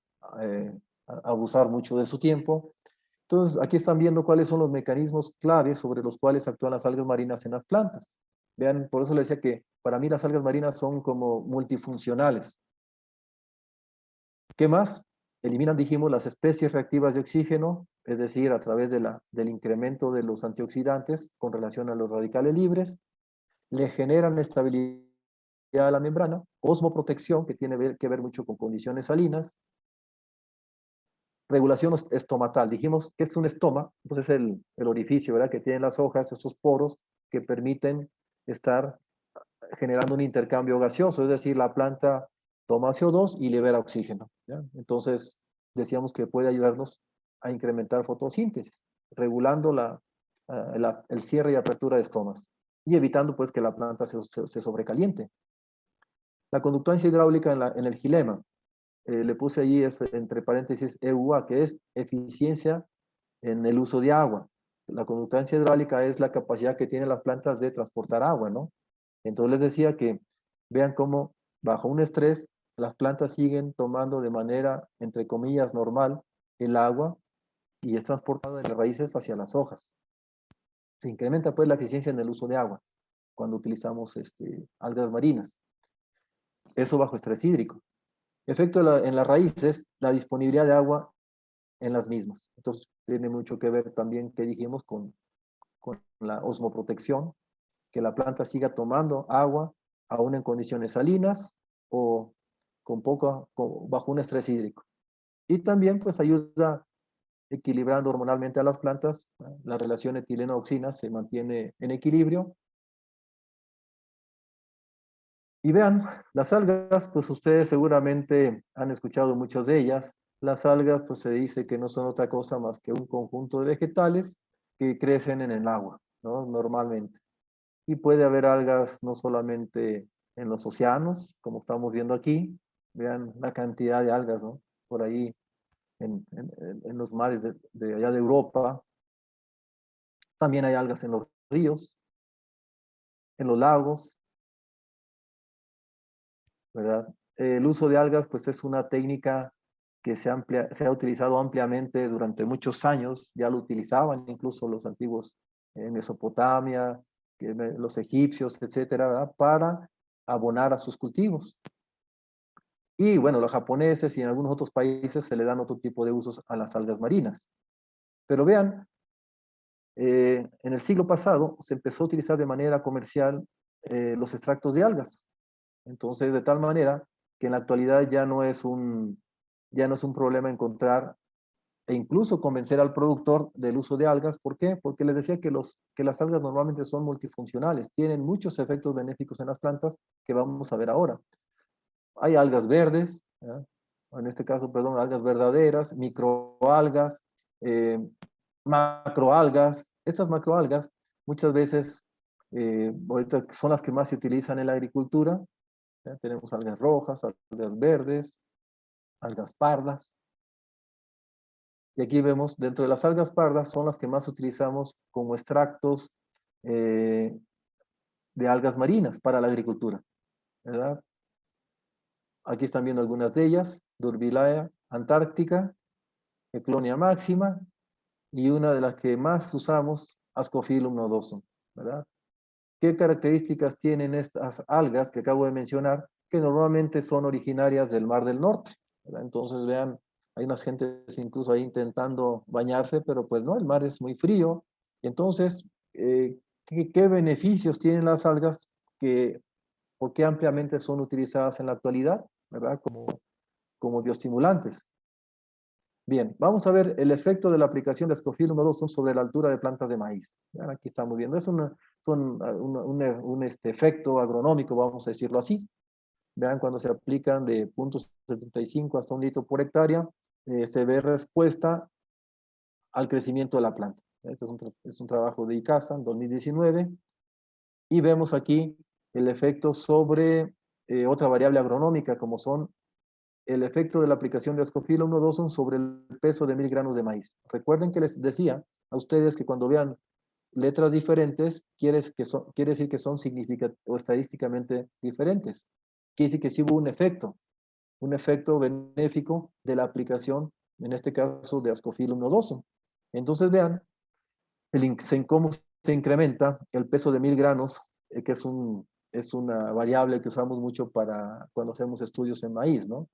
S5: abusar mucho de su tiempo. Entonces, aquí están viendo cuáles son los mecanismos claves sobre los cuales actúan las algas marinas en las plantas. Vean, por eso les decía que para mí las algas marinas son como multifuncionales. ¿Qué más? Eliminan, dijimos, las especies reactivas de oxígeno, es decir, a través del incremento de los antioxidantes con relación a los radicales libres. Le generan estabilidad a la membrana, osmoprotección, que tiene que ver mucho con condiciones salinas. Regulación estomatal, dijimos que es un estoma, pues es el orificio, ¿verdad?, que tienen las hojas, esos poros que permiten estar generando un intercambio gaseoso, es decir, la planta toma CO2 y libera oxígeno, ¿ya? Entonces, decíamos que puede ayudarnos a incrementar fotosíntesis, regulando el cierre y apertura de estomas y evitando pues que la planta se sobrecaliente. La conductancia hidráulica en el xilema, le puse allí entre paréntesis EUA, que es eficiencia en el uso de agua. La conductancia hidráulica es la capacidad que tienen las plantas de transportar agua, ¿no? Entonces les decía que vean cómo bajo un estrés las plantas siguen tomando de manera, entre comillas, normal el agua y es transportada de las raíces hacia las hojas. Se incrementa pues la eficiencia en el uso de agua cuando utilizamos algas marinas. Eso bajo estrés hídrico. Efecto en las raíces, la disponibilidad de agua en las mismas. Entonces tiene mucho que ver también, que dijimos, con la osmoprotección, que la planta siga tomando agua aún en condiciones salinas o bajo un estrés hídrico. Y también pues ayuda equilibrando hormonalmente a las plantas, la relación etileno-auxina se mantiene en equilibrio. Y vean, las algas, pues ustedes seguramente han escuchado muchas de ellas. Las algas, pues se dice que no son otra cosa más que un conjunto de vegetales que crecen en el agua, ¿no?, normalmente. Y puede haber algas no solamente en los océanos, como estamos viendo aquí. Vean la cantidad de algas, ¿no?, por ahí en los mares de allá de Europa. También hay algas en los ríos, en los lagos, ¿verdad? El uso de algas, pues es una técnica que se ha utilizado ampliamente durante muchos años. Ya lo utilizaban incluso los antiguos en Mesopotamia, los egipcios, etcétera, ¿verdad?, para abonar a sus cultivos. Y bueno, los japoneses y en algunos otros países se le dan otro tipo de usos a las algas marinas. Pero vean, en el siglo pasado se empezó a utilizar de manera comercial los extractos de algas. Entonces, de tal manera que en la actualidad ya no es un problema encontrar e incluso convencer al productor del uso de algas. ¿Por qué? Porque les decía que las algas normalmente son multifuncionales, tienen muchos efectos benéficos en las plantas que vamos a ver ahora. Hay algas verdes, ¿ya?, en este caso, perdón, algas verdaderas, microalgas, macroalgas. Estas macroalgas muchas veces ahorita son las que más se utilizan en la agricultura, ¿ya? Tenemos algas rojas, algas verdes, algas pardas. Y aquí vemos, dentro de las algas pardas son las que más utilizamos como extractos de algas marinas para la agricultura, ¿verdad? Aquí están viendo algunas de ellas: Durbillaea antártica, Eclonia máxima, y una de las que más usamos, Ascophyllum nodosum, ¿verdad? ¿Qué características tienen estas algas que acabo de mencionar? Que normalmente son originarias del Mar del Norte, ¿verdad? Entonces vean, hay unas gentes incluso ahí intentando bañarse, pero pues no, el mar es muy frío. Entonces, ¿qué beneficios tienen las algas que, porque ampliamente son utilizadas en la actualidad, ¿verdad? Como bioestimulantes? Bien, vamos a ver el efecto de la aplicación de Ascophyllum nodosum sobre la altura de plantas de maíz. Vean, aquí estamos viendo, es un efecto agronómico, vamos a decirlo así. Vean, cuando se aplican de 0.75 hasta 1 litro por hectárea, se ve respuesta al crecimiento de la planta. Este es un trabajo de ICASA en 2019. Y vemos aquí el efecto sobre otra variable agronómica, como son el efecto de la aplicación de Ascophyllum nodosum sobre el peso de 1000 granos de maíz. Recuerden que les decía a ustedes que cuando vean letras diferentes, quiere decir que son significativamente o estadísticamente diferentes. Quiere decir que sí hubo un efecto benéfico de la aplicación, en este caso de Ascophyllum nodosum. Entonces vean cómo se incrementa el peso de 1000 granos, que es una variable que usamos mucho para cuando hacemos estudios en maíz, ¿no?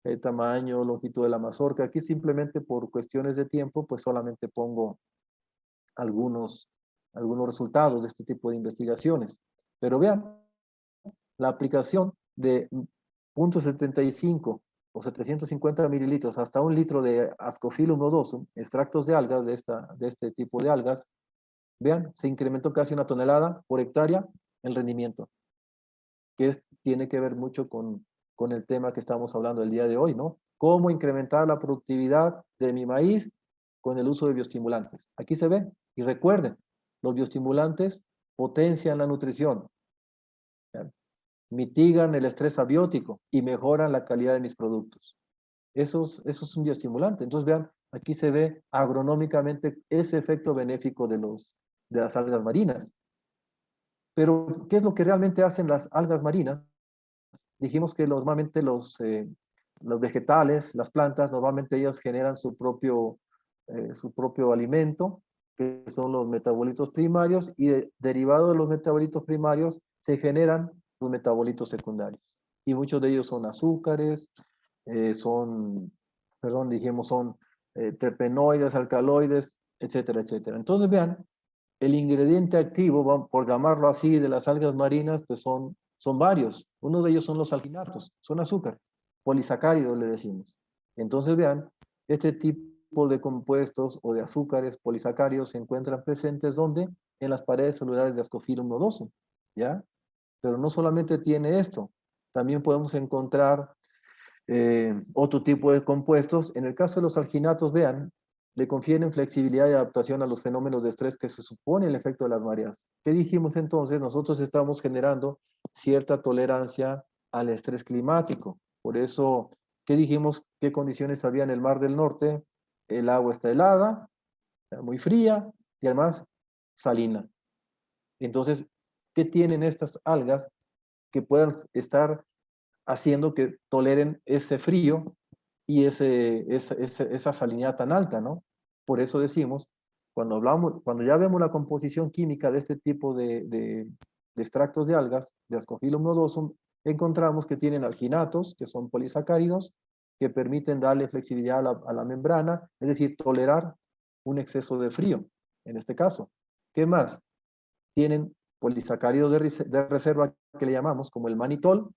S5: El tamaño, longitud de la mazorca. Aquí simplemente por cuestiones de tiempo, pues solamente pongo algunos resultados de este tipo de investigaciones. Pero vean, la aplicación de 0.75 o 750 mililitros hasta 1 litro de Ascophyllum nodosum, extractos de algas, de este tipo de algas, vean, se incrementó casi 1 tonelada por hectárea el rendimiento, que tiene que ver mucho con el tema que estamos hablando el día de hoy, ¿no? Cómo incrementar la productividad de mi maíz con el uso de bioestimulantes. Aquí se ve, y recuerden, los bioestimulantes potencian la nutrición, ¿ya? Mitigan el estrés abiótico y mejoran la calidad de mis productos. Eso es un bioestimulante. Entonces vean, aquí se ve agronómicamente ese efecto benéfico de las algas marinas. Pero, ¿qué es lo que realmente hacen las algas marinas? Dijimos que normalmente los vegetales, las plantas, normalmente ellas generan su propio alimento, que son los metabolitos primarios, y derivado de los metabolitos primarios se generan los metabolitos secundarios. Y muchos de ellos son azúcares, son terpenoides, alcaloides, etcétera, etcétera. Entonces vean, el ingrediente activo, por llamarlo así, de las algas marinas, pues son varios. Uno de ellos son los alginatos, son azúcar, polisacáridos le decimos. Entonces vean, este tipo de compuestos o de azúcares polisacáridos se encuentran presentes ¿dónde? En las paredes celulares de Ascophyllum nodosum, ¿ya? Pero no solamente tiene esto, también podemos encontrar otro tipo de compuestos. En el caso de los alginatos, vean, le confieren flexibilidad y adaptación a los fenómenos de estrés que se supone el efecto de las mareas. ¿Qué dijimos entonces? Nosotros estamos generando cierta tolerancia al estrés climático. Por eso, ¿qué dijimos? ¿Qué condiciones había en el Mar del Norte? El agua está helada, muy fría y además salina. Entonces, ¿qué tienen estas algas que puedan estar haciendo que toleren ese frío y esa salinidad tan alta, ¿no? Por eso decimos, cuando ya vemos la composición química de este tipo de extractos de algas, de Ascophyllum nodosum, encontramos que tienen alginatos, que son polisacáridos, que permiten darle flexibilidad a la membrana, es decir, tolerar un exceso de frío, en este caso. ¿Qué más? Tienen polisacáridos de reserva que le llamamos como el manitol,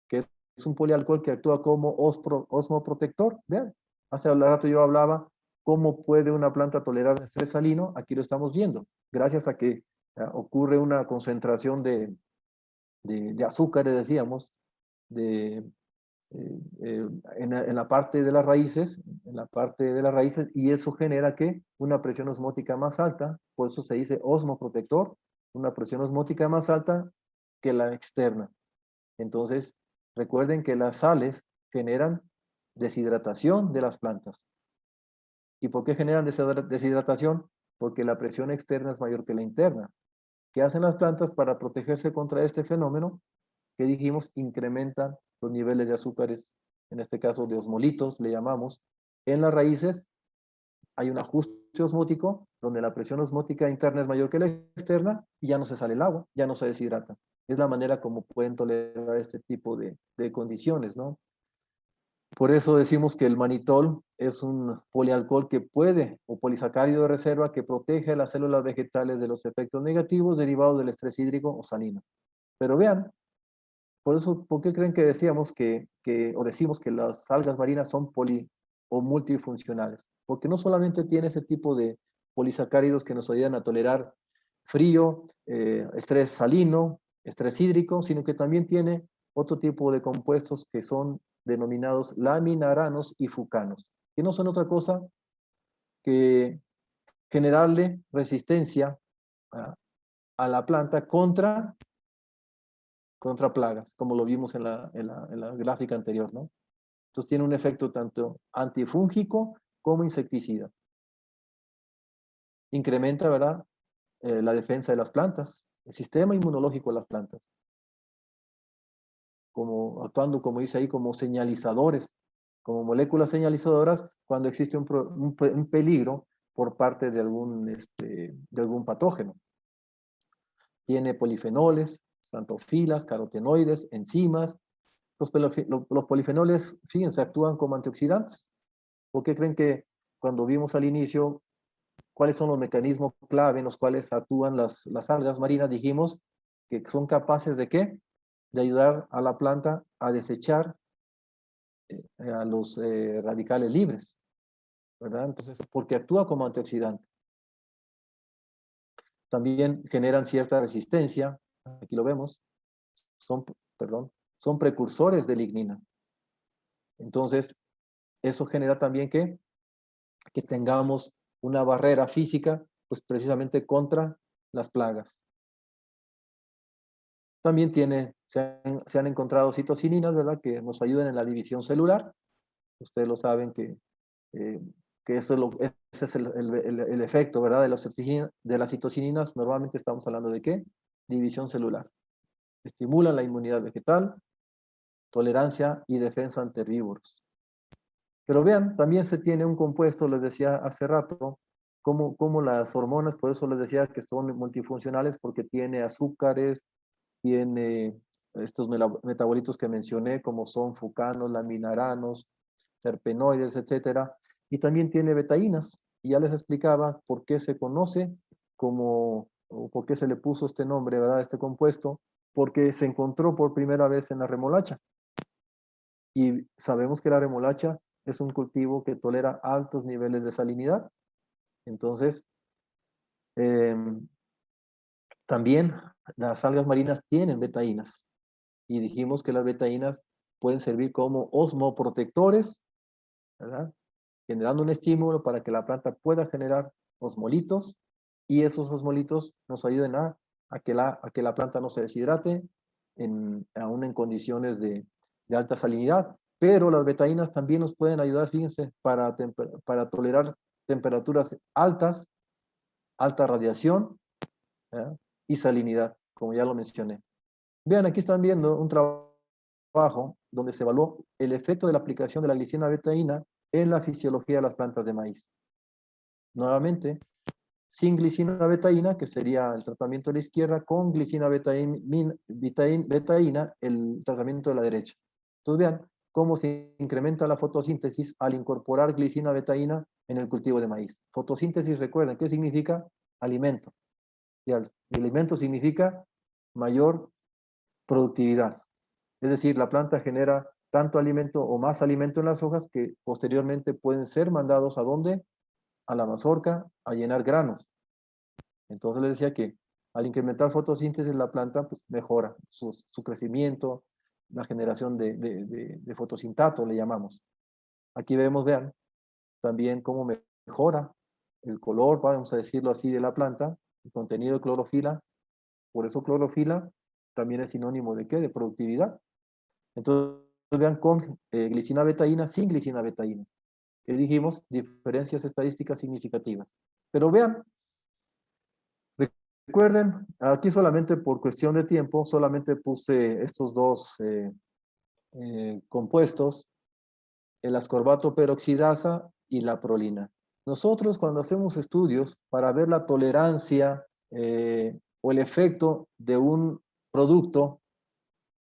S5: que es un polialcohol que actúa como osmoprotector. Vean, hace un rato yo hablaba cómo puede una planta tolerar estrés salino, aquí lo estamos viendo, gracias a que ocurre una concentración de azúcares, decíamos, en la parte de las raíces, y eso genera que una presión osmótica más alta, por eso se dice osmoprotector, una presión osmótica más alta que la externa. Entonces, recuerden que las sales generan deshidratación de las plantas. ¿Y por qué generan deshidratación? Porque la presión externa es mayor que la interna. ¿Qué hacen las plantas para protegerse contra este fenómeno? Que dijimos, incrementan los niveles de azúcares, en este caso de osmolitos, le llamamos. En las raíces hay un ajuste osmótico, donde la presión osmótica interna es mayor que la externa, y ya no se sale el agua, ya no se deshidrata. Es la manera como pueden tolerar este tipo de condiciones, ¿no? Por eso decimos que el manitol es un polialcohol que puede, o polisacárido de reserva, que protege a las células vegetales de los efectos negativos derivados del estrés hídrico o salino. Pero vean, por eso, ¿por qué creen que decíamos o decimos que las algas marinas son poli o multifuncionales? Porque no solamente tiene ese tipo de polisacáridos que nos ayudan a tolerar frío, estrés salino, estrés hídrico, sino que también tiene otro tipo de compuestos que son denominados laminaranos y fucanos, que no son otra cosa que generarle resistencia a la planta contra plagas, como lo vimos en la gráfica anterior, ¿no? Entonces tiene un efecto tanto antifúngico como insecticida. Incrementa, ¿verdad?, la defensa de las plantas, el sistema inmunológico de las plantas, actuando, como dice ahí, como señalizadores, como moléculas señalizadoras cuando existe un peligro por parte de algún patógeno. Tiene polifenoles, xantofilas, carotenoides, enzimas. Los polifenoles, fíjense, actúan como antioxidantes. ¿Por qué creen que cuando vimos al inicio cuáles son los mecanismos clave en los cuales actúan las algas marinas, dijimos que son capaces de ¿qué? De ayudar a la planta a desechar a los radicales libres, ¿verdad? Entonces, porque actúa como antioxidante. También generan cierta resistencia, aquí lo vemos, son precursores de lignina. Entonces, eso genera también que tengamos una barrera física, pues precisamente contra las plagas. También se han encontrado citocininas, ¿verdad?, que nos ayudan en la división celular. Ustedes lo saben que ese es el efecto, ¿verdad?, de las citocininas. Normalmente estamos hablando de ¿qué? División celular. Estimulan la inmunidad vegetal, tolerancia y defensa ante herbívoros. Pero vean, también se tiene un compuesto, les decía hace rato, como las hormonas, por eso les decía que son multifuncionales, porque tiene azúcares, tiene estos metabolitos que mencioné, como son fucanos, laminaranos, terpenoides, etcétera, y también tiene betaínas, y ya les explicaba por qué se conoce o por qué se le puso este nombre, ¿verdad?, este compuesto, porque se encontró por primera vez en la remolacha, y sabemos que la remolacha es un cultivo que tolera altos niveles de salinidad. Entonces, también las algas marinas tienen betaínas, y dijimos que las betaínas pueden servir como osmoprotectores, ¿verdad?, generando un estímulo para que la planta pueda generar osmolitos, y esos osmolitos nos ayuden a que la planta no se deshidrate, aún en condiciones de alta salinidad. Pero las betaínas también nos pueden ayudar, fíjense, para tolerar temperaturas altas, alta radiación, ¿verdad?, y salinidad, como ya lo mencioné. Vean, aquí están viendo un trabajo donde se evaluó el efecto de la aplicación de la glicina betaína en la fisiología de las plantas de maíz. Nuevamente, sin glicina betaína, que sería el tratamiento de la izquierda, con glicina betaína, el tratamiento de la derecha. Entonces vean cómo se incrementa la fotosíntesis al incorporar glicina betaína en el cultivo de maíz. Fotosíntesis, recuerden, ¿qué significa? Alimento. Y alimento significa mayor productividad. Es decir, la planta genera tanto alimento o más alimento en las hojas que posteriormente pueden ser mandados ¿a dónde? A la mazorca, a llenar granos. Entonces les decía que al incrementar fotosíntesis la planta, pues mejora su crecimiento, la generación de fotosintato, le llamamos. Aquí vemos, vean, también cómo mejora el color, vamos a decirlo así, de la planta, el contenido de clorofila. Por eso clorofila también es sinónimo de ¿qué? De productividad. Entonces vean con glicina betaína, sin glicina betaína. Que dijimos, diferencias estadísticas significativas. Pero vean, recuerden, aquí solamente por cuestión de tiempo, solamente puse estos dos compuestos, el ascorbato peroxidasa y la prolina. Nosotros cuando hacemos estudios para ver la tolerancia o el efecto de un producto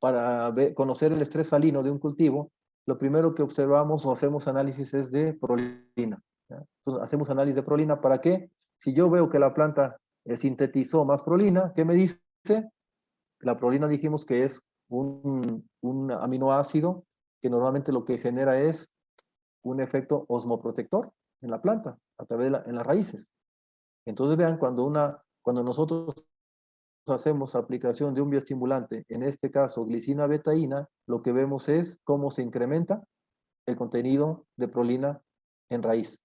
S5: para conocer el estrés salino de un cultivo, lo primero que observamos o hacemos análisis es de prolina. ¿Ya? Entonces, hacemos análisis de prolina, ¿para qué? Si yo veo que la planta sintetizó más prolina, ¿qué me dice? La prolina dijimos que es un aminoácido que normalmente lo que genera es un efecto osmoprotector en la planta, a través de en las raíces. Entonces vean, cuando nosotros hacemos aplicación de un bioestimulante, en este caso glicina betaína, lo que vemos es cómo se incrementa el contenido de prolina en raíz.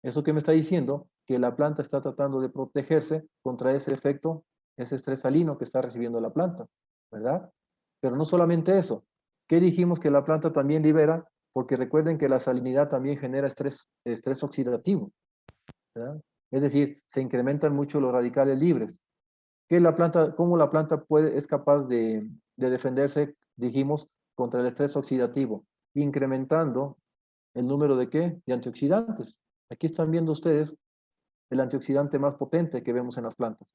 S5: ¿Eso qué me está diciendo? Que la planta está tratando de protegerse contra ese efecto, ese estrés salino que está recibiendo la planta, ¿verdad? Pero no solamente eso. ¿Qué dijimos que la planta también libera? Porque recuerden que la salinidad también genera estrés oxidativo, ¿verdad? Es decir, se incrementan mucho los radicales libres. ¿Cómo la planta es capaz de defenderse, dijimos, contra el estrés oxidativo? Incrementando el número de ¿qué? De antioxidantes. Aquí están viendo ustedes el antioxidante más potente que vemos en las plantas.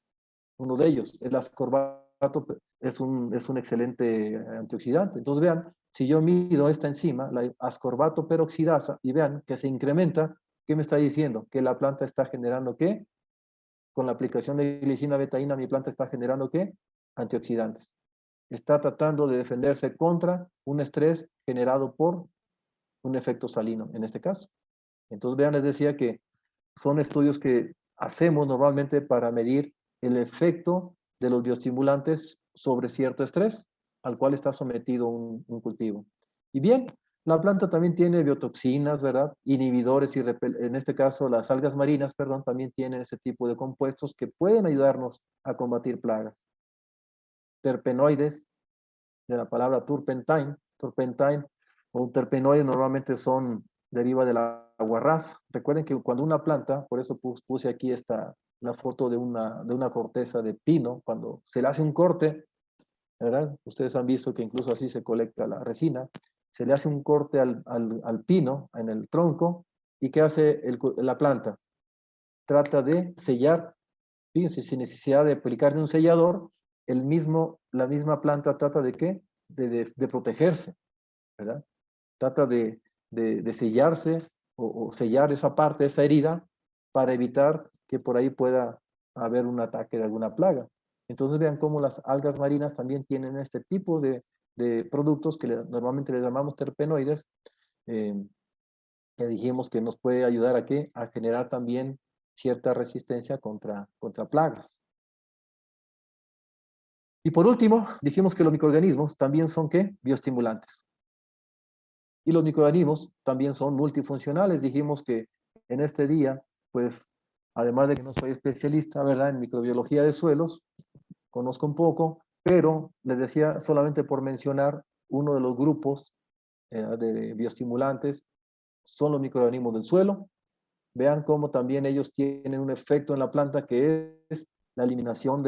S5: Uno de ellos, el ascorbato, es un excelente antioxidante. Entonces vean, si yo mido esta enzima, la ascorbato peroxidasa, y vean que se incrementa, ¿qué me está diciendo? Que la planta está generando ¿qué? Con la aplicación de glicina betaína, mi planta está generando ¿qué? Antioxidantes. Está tratando de defenderse contra un estrés generado por un efecto salino, en este caso. Entonces, vean, les decía que son estudios que hacemos normalmente para medir el efecto de los bioestimulantes sobre cierto estrés al cual está sometido un cultivo. Y bien, la planta también tiene biotoxinas, ¿verdad? Inhibidores y en este caso las algas marinas, perdón, también tienen ese tipo de compuestos que pueden ayudarnos a combatir plagas. Terpenoides, de la palabra turpentine o terpenoides normalmente deriva de la guarraz. Recuerden que cuando una planta, por eso puse aquí la foto de una corteza de pino, cuando se le hace un corte, ¿verdad? Ustedes han visto que incluso así se colecta la resina, se le hace un corte al pino, en el tronco, y ¿qué hace la planta? Trata de sellar, fíjense, sin necesidad de aplicarle un sellador, la misma planta trata de ¿qué? De protegerse, ¿verdad? Trata de sellarse o sellar esa parte, esa herida, para evitar que por ahí pueda haber un ataque de alguna plaga. Entonces vean cómo las algas marinas también tienen este tipo de productos que normalmente les llamamos terpenoides, que dijimos que nos puede ayudar a ¿qué? A generar también cierta resistencia contra plagas. Y por último, dijimos que los microorganismos también son ¿qué? Bioestimulantes. Y los microorganismos también son multifuncionales. Dijimos que en este día, pues, además de que no soy especialista, ¿verdad?, en microbiología de suelos, conozco un poco, pero les decía solamente por mencionar uno de los grupos de bioestimulantes son los microorganismos del suelo. Vean cómo también ellos tienen un efecto en la planta que es la eliminación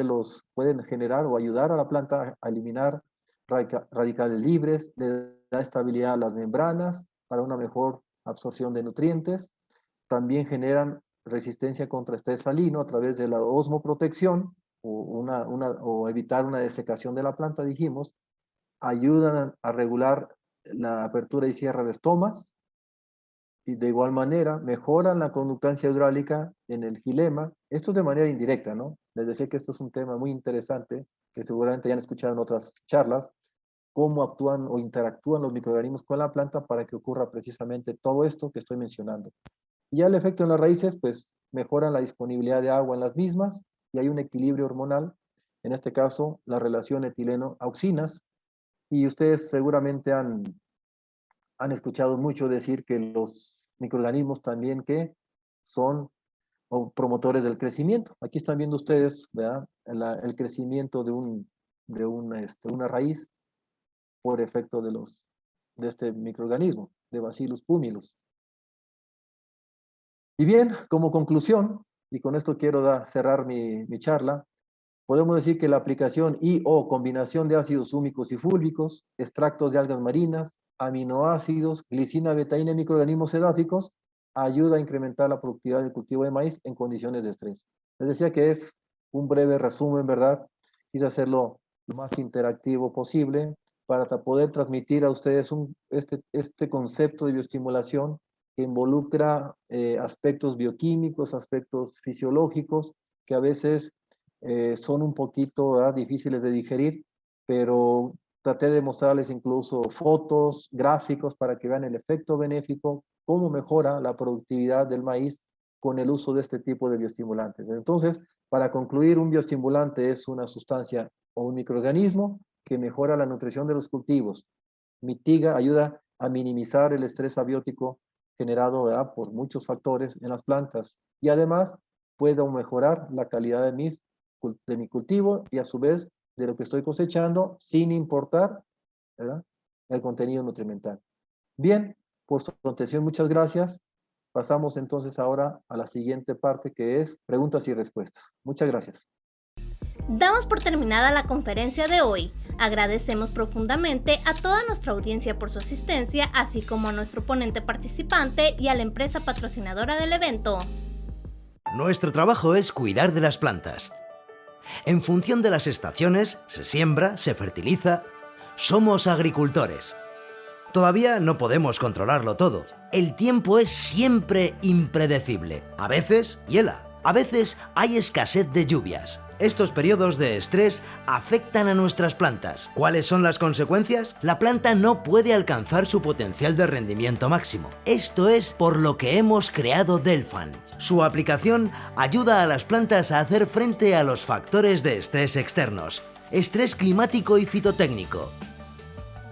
S5: pueden generar o ayudar a la planta a eliminar radicales libres, le da estabilidad a las membranas para una mejor absorción de nutrientes. También generan resistencia contra estrés salino a través de la osmoprotección o evitar una desecación de la planta, dijimos. Ayudan a regular la apertura y cierre de estomas, y de igual manera mejoran la conductancia hidráulica en el xilema. Esto es de manera indirecta, ¿no? Les decía que esto es un tema muy interesante, que seguramente ya han escuchado en otras charlas, cómo actúan o interactúan los microorganismos con la planta para que ocurra precisamente todo esto que estoy mencionando. Y ya el efecto en las raíces, pues mejoran la disponibilidad de agua en las mismas y hay un equilibrio hormonal, en este caso la relación etileno-auxinas, y ustedes seguramente han escuchado mucho decir que los microorganismos también que son promotores del crecimiento. Aquí están viendo ustedes, ¿verdad?, el crecimiento de una raíz por efecto de los de este microorganismo, de Bacillus pumilus. Y bien, como conclusión, y con esto quiero cerrar mi charla, podemos decir que la aplicación y/o combinación de ácidos húmicos y fúlvicos, extractos de algas marinas, aminoácidos, glicina, betaína y microorganismos edáficos ayuda a incrementar la productividad del cultivo de maíz en condiciones de estrés. Les decía que es un breve resumen, ¿verdad? Quise hacerlo lo más interactivo posible para poder transmitir a ustedes este concepto de bioestimulación que involucra aspectos bioquímicos, aspectos fisiológicos, que a veces son un poquito, ¿verdad?, difíciles de digerir, pero traté de mostrarles incluso fotos, gráficos para que vean el efecto benéfico, cómo mejora la productividad del maíz con el uso de este tipo de bioestimulantes. Entonces, para concluir, un bioestimulante es una sustancia o un microorganismo que mejora la nutrición de los cultivos, mitiga, ayuda a minimizar el estrés abiótico generado, ¿verdad?, por muchos factores en las plantas, y además puede mejorar la calidad de mi cultivo y a su vez de lo que estoy cosechando sin importar, ¿verdad?, el contenido nutrimental. Bien, por su atención, muchas gracias. Pasamos entonces ahora a la siguiente parte, que es preguntas y respuestas. Muchas gracias.
S4: Damos por terminada la conferencia de hoy. Agradecemos profundamente a toda nuestra audiencia por su asistencia, así como a nuestro ponente participante y a la empresa patrocinadora del evento.
S3: Nuestro trabajo es cuidar de las plantas. En función de las estaciones, se siembra, se fertiliza. Somos agricultores. Todavía no podemos controlarlo todo. El tiempo es siempre impredecible. A veces hiela, a veces hay escasez de lluvias. Estos periodos de estrés afectan a nuestras plantas. ¿Cuáles son las consecuencias? La planta no puede alcanzar su potencial de rendimiento máximo. Esto es por lo que hemos creado Delfan. Su aplicación ayuda a las plantas a hacer frente a los factores de estrés externos, estrés climático y fitotécnico.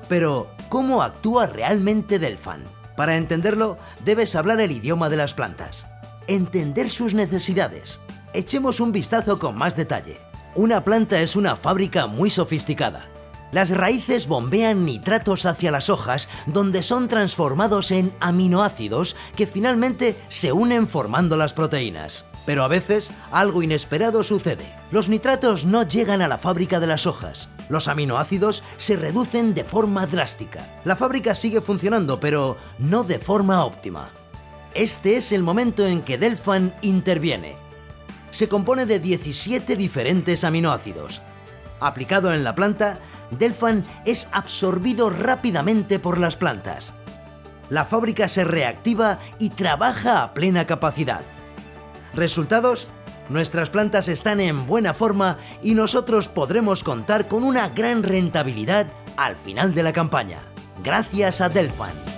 S3: Pero, ¿cómo actúa realmente Delfan? Para entenderlo, debes hablar el idioma de las plantas, entender sus necesidades. Echemos un vistazo con más detalle. Una planta es una fábrica muy sofisticada. Las raíces bombean nitratos hacia las hojas, donde son transformados en aminoácidos que finalmente se unen formando las proteínas. Pero a veces algo inesperado sucede. Los nitratos no llegan a la fábrica de las hojas. Los aminoácidos se reducen de forma drástica. La fábrica sigue funcionando, pero no de forma óptima. Este es el momento en que Delfan interviene. Se compone de 17 diferentes aminoácidos. Aplicado en la planta, Delfan es absorbido rápidamente por las plantas. La fábrica se reactiva y trabaja a plena capacidad. ¿Resultados? Nuestras plantas están en buena forma y nosotros podremos contar con una gran rentabilidad al final de la campaña. Gracias a Delfan.